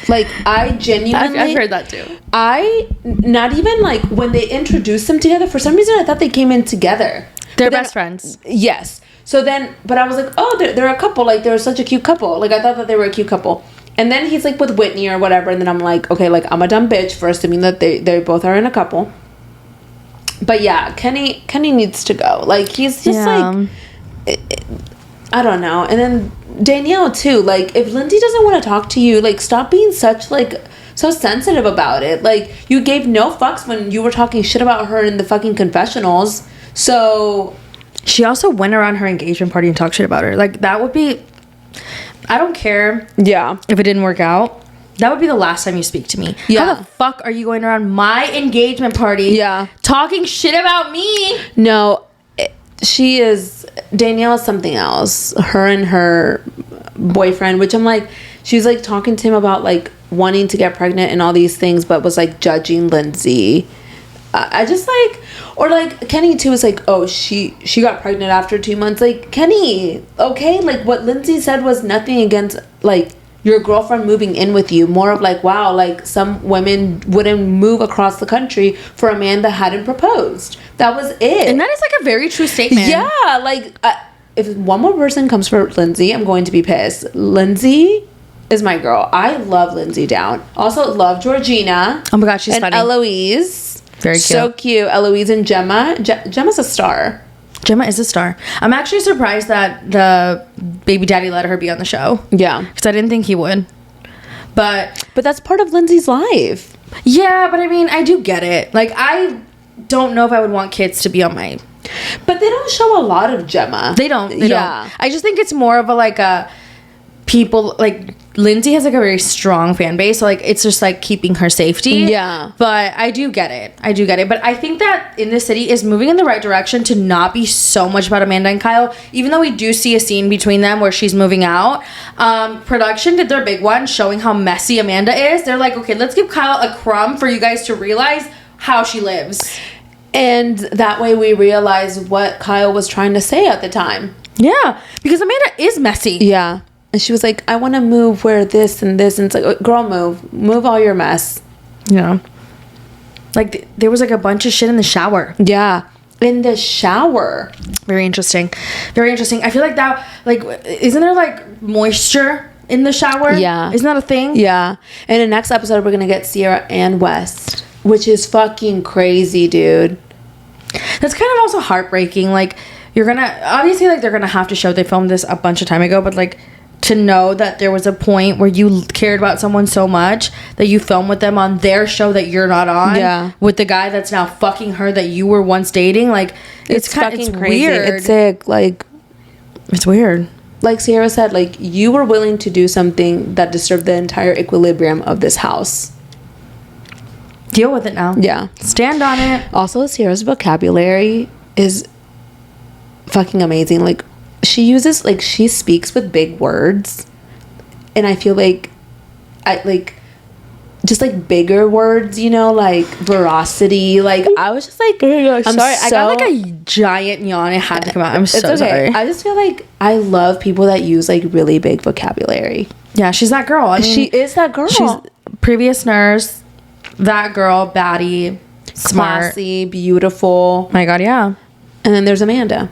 Speaker 2: Like, I genuinely...
Speaker 1: I've heard that too.
Speaker 2: Not even, like, when they introduced them together, for some reason I thought they came in together.
Speaker 1: They're best friends.
Speaker 2: Yes. So then, but I was like, oh, they're a couple. Like, they're such a cute couple. Like, I thought that they were a cute couple. And then he's, like, with Whitney or whatever. And then I'm like, okay, like, I'm a dumb bitch for assuming that they both are in a couple. But yeah, Kenny needs to go. Like, he's just like, I don't know. And then Danielle too. Like, if Lindsay doesn't want to talk to you, like, stop being such like so sensitive about it. Like, you gave no fucks when you were talking shit about her in the fucking confessionals. So
Speaker 1: she also went around her engagement party and talked shit about her. Like, that would be, I don't care.
Speaker 2: Yeah.
Speaker 1: If it didn't work out. That would be the last time you speak to me.
Speaker 2: Yeah.
Speaker 1: How the fuck are you going around my engagement party?
Speaker 2: Yeah.
Speaker 1: Talking shit about me?
Speaker 2: No, she is... Danielle is something else. Her and her boyfriend, which I'm like... She's like talking to him about like wanting to get pregnant and all these things, but was like judging Lindsay. I just like... Or like Kenny too is like, oh, she got pregnant after 2 months. Like, Kenny, okay? Like, what Lindsay said was nothing against like... your girlfriend moving in with you. More of like, wow, like some women wouldn't move across the country for a man that hadn't proposed. That was it.
Speaker 1: And that is like a very true statement.
Speaker 2: Yeah, like if one more person comes for Lindsay, I'm going to be pissed. Lindsay is my girl. I love Lindsay Down. Also love Georgina.
Speaker 1: Oh my god, she's funny.
Speaker 2: And Eloise.
Speaker 1: Very cute.
Speaker 2: So cute. Eloise and Gemma. Gemma's a star.
Speaker 1: Gemma is a star. I'm actually surprised that the baby daddy let her be on the show.
Speaker 2: Yeah.
Speaker 1: Because I didn't think he would. But
Speaker 2: that's part of Lindsay's life.
Speaker 1: Yeah, but I mean, I do get it. Like, I don't know if I would want kids to be on my...
Speaker 2: But they don't show a lot of Gemma.
Speaker 1: They don't. I just think it's more of a, like, a... people, like... Lindsay has, like, a very strong fan base, so, like, it's just, like, keeping her safety.
Speaker 2: Yeah.
Speaker 1: But I do get it. But I think that In the City is moving in the right direction to not be so much about Amanda and Kyle, even though we do see a scene between them where she's moving out. Production did their big one, showing how messy Amanda is. They're like, okay, let's give Kyle a crumb for you guys to realize how she lives.
Speaker 2: And that way we realize what Kyle was trying to say at the time.
Speaker 1: Yeah, because Amanda is messy.
Speaker 2: Yeah. And she was like, I want to move where this and this. And it's like, girl, move all your mess.
Speaker 1: Yeah. Like, there was like a bunch of shit in the shower.
Speaker 2: Yeah. In the shower.
Speaker 1: Very interesting. I feel like that, like, isn't there like moisture in the shower?
Speaker 2: Yeah.
Speaker 1: Isn't that a thing?
Speaker 2: Yeah. In the next episode, we're going to get Sierra and West, which is fucking crazy, dude.
Speaker 1: That's kind of also heartbreaking. Like, you're going to, obviously, like, they're going to have to show they filmed this a bunch of time ago, but like, to know that there was a point where you cared about someone so much that you filmed with them on their show that you're not on.
Speaker 2: Yeah.
Speaker 1: With the guy that's now fucking her that you were once dating. Like, it's
Speaker 2: fucking crazy.
Speaker 1: Weird.
Speaker 2: It's sick. Like,
Speaker 1: it's weird.
Speaker 2: Like Sierra said, like, you were willing to do something that disturbed the entire equilibrium of this house.
Speaker 1: Deal with it now.
Speaker 2: Yeah.
Speaker 1: Stand on it.
Speaker 2: Also, Sierra's vocabulary is fucking amazing. Like, she speaks with big words, and I feel like just like bigger words, you know, like veracity. Like, I was just like,
Speaker 1: I'm sorry, I got like a giant yawn. It had to come out. I'm so sorry.
Speaker 2: I just feel like I love people that use like really big vocabulary.
Speaker 1: Yeah, she's that girl. I mean,
Speaker 2: she is that girl.
Speaker 1: previous nurse, that girl, baddie, smart.
Speaker 2: Classy, beautiful.
Speaker 1: My God, yeah.
Speaker 2: And then there's Amanda.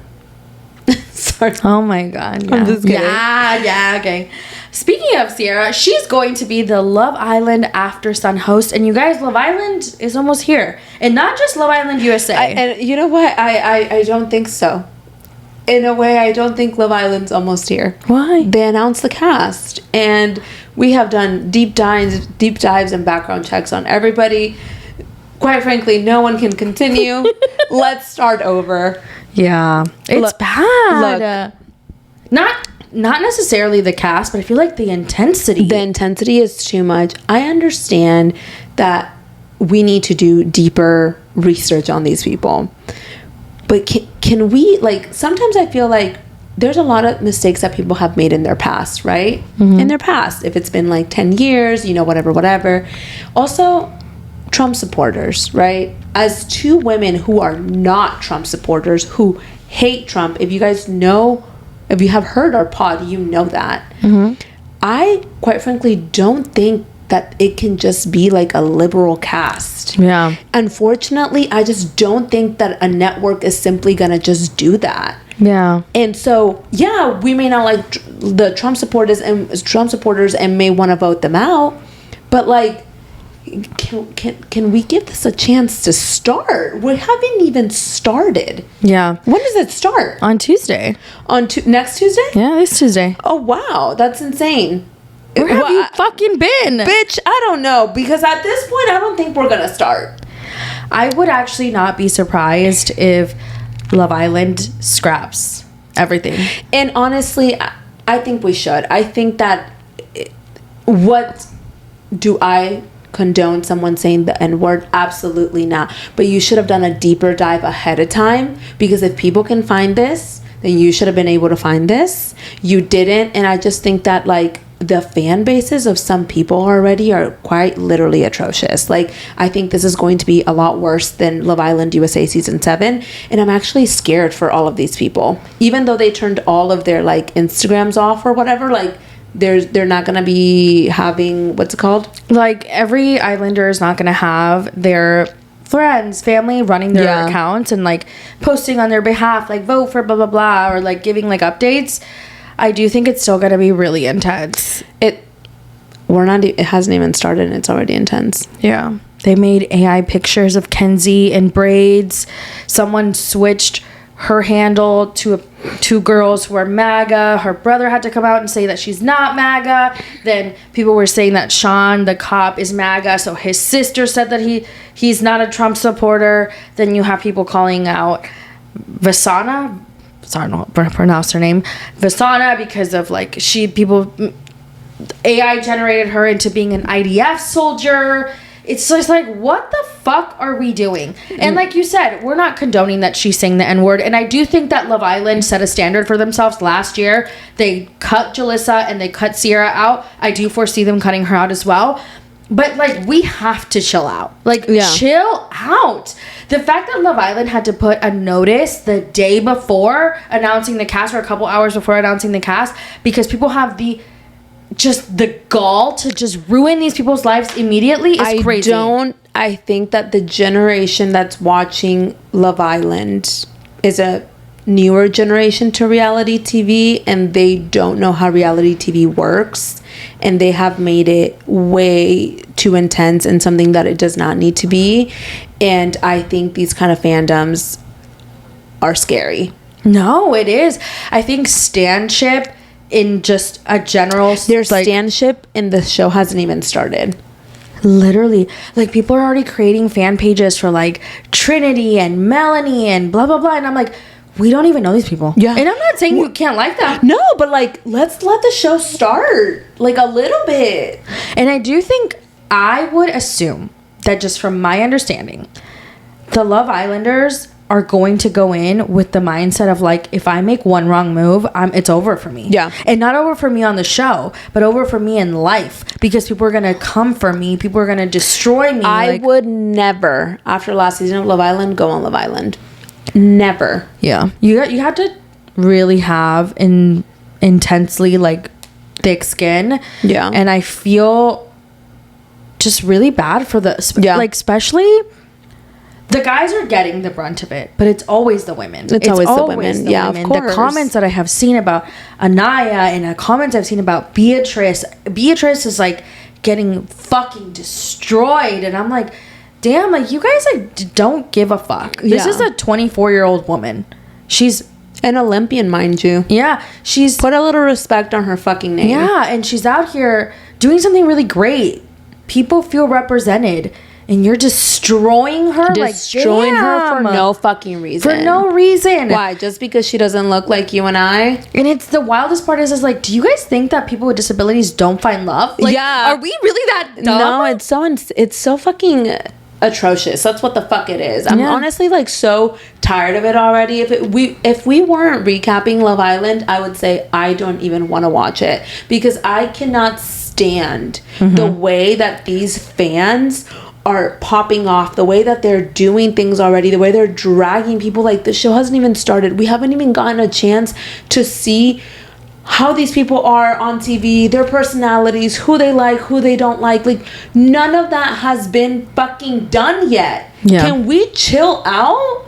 Speaker 2: Sorry.
Speaker 1: Oh my God. Yeah.
Speaker 2: I'm just kidding.
Speaker 1: Yeah, okay. Speaking of Sierra, she's going to be the Love Island After Sun host. And you guys, Love Island is almost here. And not just Love Island USA.
Speaker 2: And you know what? I don't think so. In a way, I don't think Love Island's almost here.
Speaker 1: Why?
Speaker 2: They announced the cast. And we have done deep dives and background checks on everybody. Quite frankly, no one can continue. Let's start over.
Speaker 1: Yeah. It's bad.
Speaker 2: Look.
Speaker 1: Not necessarily the cast, but I feel like the intensity.
Speaker 2: The intensity is too much. I understand that we need to do deeper research on these people. But can we, like, sometimes I feel like there's a lot of mistakes that people have made in their past, right? Mm-hmm. In their past. If it's been like 10 years, whatever. Also, Trump supporters, right? As two women who are not Trump supporters, who hate Trump, if you guys know, if you have heard our pod, you know that. Mm-hmm. I, quite frankly, don't think that it can just be like a liberal cast.
Speaker 1: Yeah.
Speaker 2: Unfortunately, I just don't think that a network is simply going to just do that.
Speaker 1: Yeah.
Speaker 2: And so, yeah, we may not like the Trump supporters and may want to vote them out, but like, can we give this a chance to start? We haven't even started.
Speaker 1: Yeah.
Speaker 2: When does it start?
Speaker 1: On Tuesday.
Speaker 2: Next Tuesday?
Speaker 1: Yeah, this Tuesday.
Speaker 2: Oh, wow. That's insane.
Speaker 1: Where have you fucking been?
Speaker 2: Bitch, I don't know. Because at this point, I don't think we're going to start.
Speaker 1: I would actually not be surprised if Love Island scraps everything.
Speaker 2: And honestly, I think we should. I think that... What do I condone someone saying the N-word? Absolutely not. But you should have done a deeper dive ahead of time. Because if people can find this, then you should have been able to find this. You didn't. And I just think that, like, the fan bases of some people already are quite literally atrocious. Like, I think this is going to be a lot worse than Love Island USA season 7, and I'm actually scared for all of these people. Even though they turned all of their like Instagrams off or whatever, like they're not gonna be having, what's it called? Like,
Speaker 1: every Islander is not gonna have their friends, family running their accounts and like posting on their behalf, like vote for blah blah blah, or like giving like updates. I do think it's still going to be really intense.
Speaker 2: It hasn't even started and it's already intense.
Speaker 1: Yeah. They made AI pictures of Kenzie in braids. Someone switched her handle to two girls who are MAGA. Her brother had to come out and say that she's not MAGA. Then people were saying that Sean, the cop, is MAGA. So his sister said that he's not a Trump supporter. Then you have people calling out Vasana. Sorry, I don't know how to pronounce her name. Vasana, because of like AI generated her into being an IDF soldier. It's just like, what the fuck are we doing? And like you said, we're not condoning that she's saying the N-word. And I do think that Love Island set a standard for themselves last year. They cut Jalissa and they cut Sierra out. I do foresee them cutting her out as well. But, like, we have to chill out. Like, chill out. The fact that Love Island had to put a notice the day before announcing the cast, or a couple hours before announcing the cast, because people have the gall to just ruin these people's lives immediately is crazy.
Speaker 2: I think that the generation that's watching Love Island is a newer generation to reality TV, and they don't know how reality TV works. And they have made it way too intense and something that it does not need to be. And I think these kind of fandoms are scary.
Speaker 1: No, it is. I think stanship in just a general...
Speaker 2: There's like, stanship and the show hasn't even started.
Speaker 1: Literally. Like, people are already creating fan pages for, like, Trinity and Melanie and blah, blah, blah. And I'm like... We don't even know these people.
Speaker 2: Yeah.
Speaker 1: And I'm not saying you can't like them.
Speaker 2: No, but like, let's let the show start. Like, a little bit.
Speaker 1: And I do think, I would assume that just from my understanding, the Love Islanders are going to go in with the mindset of like, if I make one wrong move, it's over for me.
Speaker 2: Yeah.
Speaker 1: And not over for me on the show, but over for me in life. Because people are going to come for me. People are going to destroy me.
Speaker 2: I would never, after last season of Love Island, go on Love Island. Never.
Speaker 1: Yeah. You have to really have intensely like thick skin.
Speaker 2: Yeah.
Speaker 1: And I feel just really bad for the like, especially the guys are getting the brunt of it, but it's always the women.
Speaker 2: It's always the women. Yeah, of course.
Speaker 1: The comments that I have seen about Anaya and the comments I've seen about Beatrice is like getting fucking destroyed, and I'm like, damn, like, you guys like don't give a fuck. This is a 24-year-old woman. She's
Speaker 2: an Olympian, mind you.
Speaker 1: Yeah, she's
Speaker 2: put a little respect on her fucking name.
Speaker 1: Yeah, and she's out here doing something really great. People feel represented, and you're destroying her.
Speaker 2: Destroying her for no fucking reason.
Speaker 1: For no reason.
Speaker 2: Why? Just because she doesn't look like you and I?
Speaker 1: And it's the wildest part is like, do you guys think that people with disabilities don't find love? Like,
Speaker 2: yeah.
Speaker 1: Are we really that dumb?
Speaker 2: No, it's so fucking atrocious. That's what the fuck it is. I'm honestly like so tired of it already. If we weren't recapping Love Island, I would say I don't even want to watch it, because I cannot stand the way that these fans are popping off, the way that they're doing things already, the way they're dragging people. Like, the show hasn't even started. We haven't even gotten a chance to see how these people are on TV, their personalities, who they like, who they don't like. Like, none of that has been fucking done yet. Can we chill out?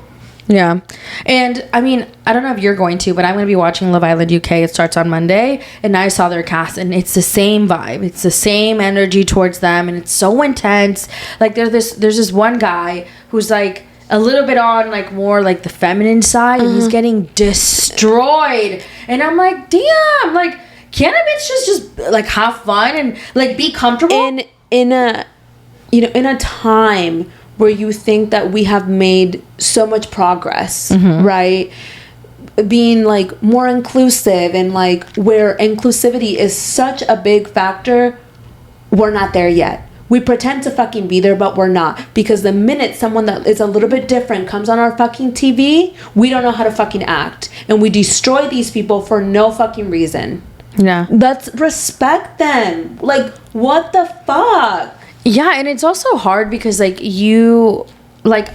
Speaker 1: Yeah. And I mean, I don't know if you're going to, but I'm going to be watching Love Island UK. It starts on Monday, and I saw their cast, and it's the same vibe. It's the same energy towards them, and it's so intense. Like, there's this one guy who's like a little bit on like more like the feminine side, and he's getting destroyed. And I'm like, damn, like, can't a bitch just like have fun and like be comfortable
Speaker 2: in a time where you think that we have made so much progress, right? Being like more inclusive, and like where inclusivity is such a big factor, we're not there yet. We pretend to fucking be there, but we're not. Because the minute someone that is a little bit different comes on our fucking TV, we don't know how to fucking act. And we destroy these people for no fucking reason.
Speaker 1: Yeah.
Speaker 2: Let's respect them. Like, what the fuck?
Speaker 1: Yeah, and it's also hard because like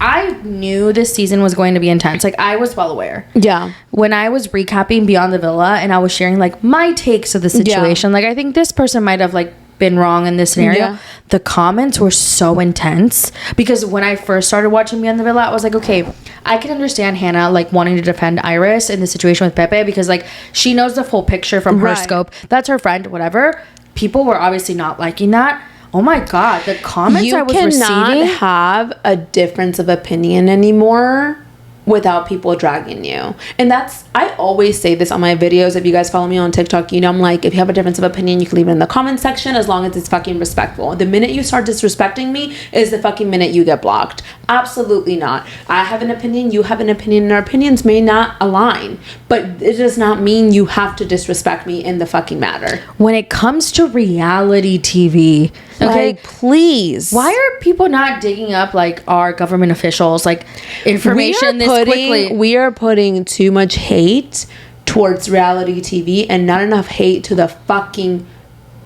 Speaker 1: I knew this season was going to be intense. Like, I was well aware.
Speaker 2: Yeah.
Speaker 1: When I was recapping Beyond the Villa and I was sharing like my takes of the situation, like, I think this person might have like been wrong in this scenario. The comments were so intense because when I first started watching Beyond the Villa, I was like, okay, I can understand Hannah like wanting to defend Iris in the situation with Pepe, because like she knows the full picture from her scope. That's her friend, whatever. People were obviously not liking that. Oh my God, the comments I was receiving. You cannot
Speaker 2: have a difference of opinion anymore without people dragging you. And that's, I always say this on my videos. If you guys follow me on TikTok, you know, I'm like, if you have a difference of opinion, you can leave it in the comment section, as long as it's fucking respectful. The minute you start disrespecting me is the fucking minute you get blocked. Absolutely not. I have an opinion, you have an opinion, and our opinions may not align, but it does not mean you have to disrespect me in the fucking matter.
Speaker 1: When it comes to reality TV, okay,
Speaker 2: like, please,
Speaker 1: why are people not digging up like our government officials, like information quickly?
Speaker 2: We are putting too much hate towards reality TV and not enough hate to the fucking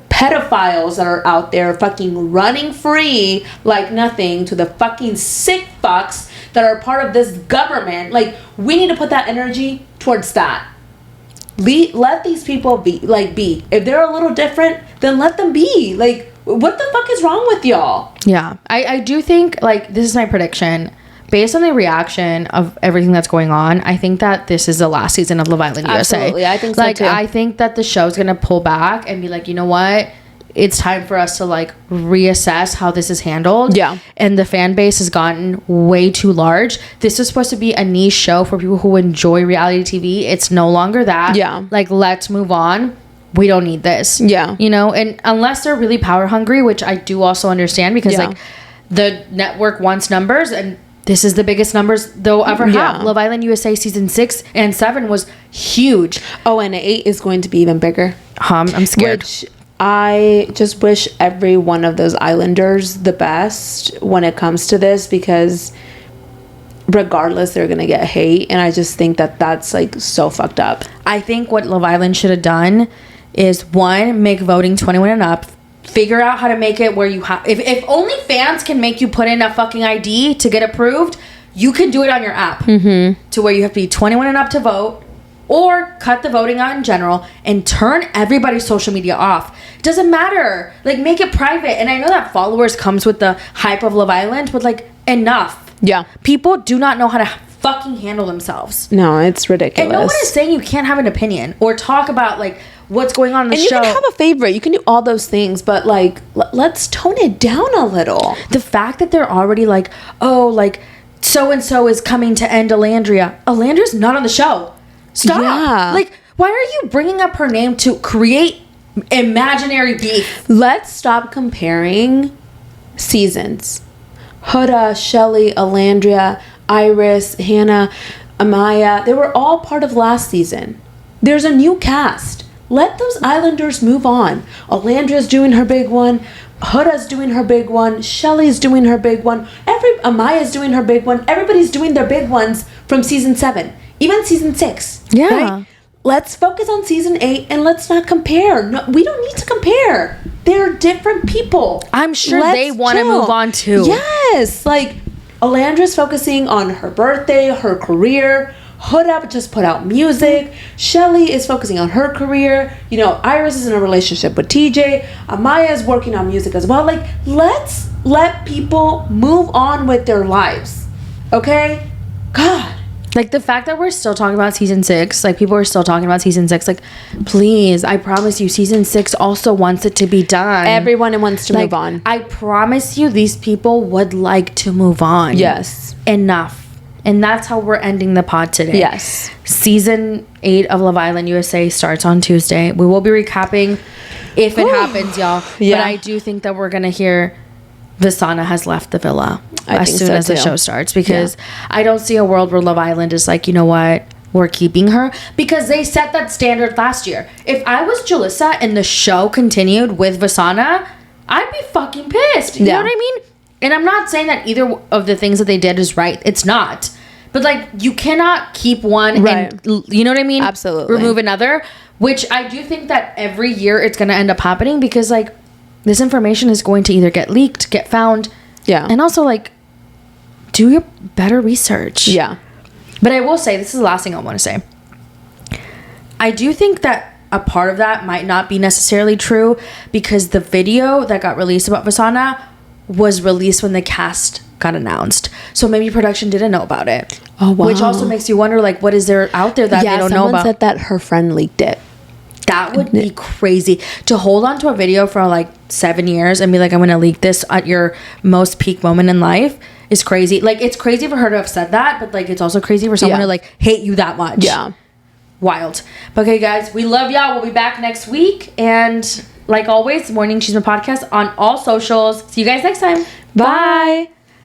Speaker 2: pedophiles that are out there fucking running free like nothing, to the fucking sick fucks that are part of this government. Like, we need to put that energy towards that. Let these people be. If they're a little different, then let them be. Like, what the fuck is wrong with y'all?
Speaker 1: Yeah, I do think, like, this is my prediction. Based on the reaction of everything that's going on, I think that this is the last season of Love Island USA.
Speaker 2: Absolutely, I think so
Speaker 1: like,
Speaker 2: too.
Speaker 1: I think that the show's gonna pull back and be like, you know what? It's time for us to like reassess how this is handled.
Speaker 2: Yeah.
Speaker 1: And the fan base has gotten way too large. This is supposed to be a niche show for people who enjoy reality TV. It's no longer that.
Speaker 2: Yeah.
Speaker 1: Like, let's move on. We don't need this.
Speaker 2: Yeah.
Speaker 1: You know, and unless they're really power hungry, which I do also understand, because like the network wants numbers, and this is the biggest numbers they'll ever have. Love Island USA season 6 and 7 was huge.
Speaker 2: Oh, and 8 is going to be even bigger.
Speaker 1: I'm scared.
Speaker 2: Which I just wish every one of those islanders the best when it comes to this, because regardless, they're gonna get hate, and I just think that that's like so fucked up.
Speaker 1: I think what Love Island should have done is, one, make voting 21 and up. Figure out how to make it where you have, if only fans can make you put in a fucking ID to get approved, you can do it on your app to where you have to be 21 and up to vote. or cut the voting out in general and turn everybody's social media off. Doesn't matter. Like, make it private. And I know that followers comes with the hype of Love Island, but like, enough.
Speaker 2: Yeah.
Speaker 1: People do not know how to fucking handle themselves.
Speaker 2: No, it's ridiculous.
Speaker 1: And no one is saying you can't have an opinion or talk about like what's going on in the show.
Speaker 2: And you can have a favorite. You can do all those things, but like, let's tone it down a little.
Speaker 1: The fact that they're already like, oh, like so-and-so is coming to end Alandria. Alandria's not on the show. Stop.
Speaker 2: Yeah.
Speaker 1: Like, why are you bringing up her name to create imaginary beef?
Speaker 2: Let's stop comparing seasons. Huda, Shelly, Alandria, Iris, Hannah, Amaya, they were all part of last season. There's a new cast. Let those Islanders move on. Alandria's doing her big one. Huda's doing her big one. Shelly's doing her big one. Amaya's doing her big one. Everybody's doing their big ones from season 7. Even season 6.
Speaker 1: Yeah.
Speaker 2: Right? Let's focus on season 8 and let's not compare. No, we don't need to compare. They're different people.
Speaker 1: I'm sure they want to
Speaker 2: chill.
Speaker 1: move on too.
Speaker 2: Yes. Like, Alandra's focusing on her birthday, her career. Huda just put out music. Shelly is focusing on her career. You know, Iris is in a relationship with TJ. Amaya is working on music as well. Like, let's let people move on with their lives. Okay? God.
Speaker 1: Like, the fact that we're still talking about season 6, like, people are still talking about season 6, like, please, I promise you, season 6 also wants it to be done.
Speaker 2: Everyone wants to move on.
Speaker 1: I promise you, these people would like to move on.
Speaker 2: Yes.
Speaker 1: Enough. And that's how we're ending the pod today.
Speaker 2: Yes.
Speaker 1: Season 8 of Love Island USA starts on Tuesday. We will be recapping if it happens, y'all.
Speaker 2: Yeah.
Speaker 1: But I do think that we're going to hear Vasana has left the villa
Speaker 2: I
Speaker 1: as
Speaker 2: think
Speaker 1: soon
Speaker 2: so
Speaker 1: as the
Speaker 2: too.
Speaker 1: show starts, because I don't see a world where Love Island is like, you know what, we're keeping her, because they set that standard last year. If I was Jalissa and the show continued with Vasana, I'd be fucking pissed. You know what I mean? And I'm not saying that either of the things that they did is right. It's not. But like, you cannot keep one and, you know what I mean?
Speaker 2: Absolutely.
Speaker 1: Remove another, which I do think that every year it's going to end up happening, because like, this information is going to either get leaked, get found.
Speaker 2: Yeah.
Speaker 1: And also, like, do your better research.
Speaker 2: Yeah.
Speaker 1: But I will say, this is the last thing I want to say. I do think that a part of that might not be necessarily true, because the video that got released about Vasana was released when the cast got announced. So maybe production didn't know about it.
Speaker 2: Oh, wow.
Speaker 1: Which also makes you wonder, like, what is there out there that they don't know about?
Speaker 2: Someone said that her friend leaked it.
Speaker 1: That would be crazy to hold on to a video for like 7 years and be like, I'm going to leak this at your most peak moment in life is crazy. Like, it's crazy for her to have said that, but like, it's also crazy for someone to like hate you that much.
Speaker 2: Yeah.
Speaker 1: Wild. But okay, guys, we love y'all. We'll be back next week. And like always, Morning Chisme podcast on all socials. See you guys next time.
Speaker 2: Bye.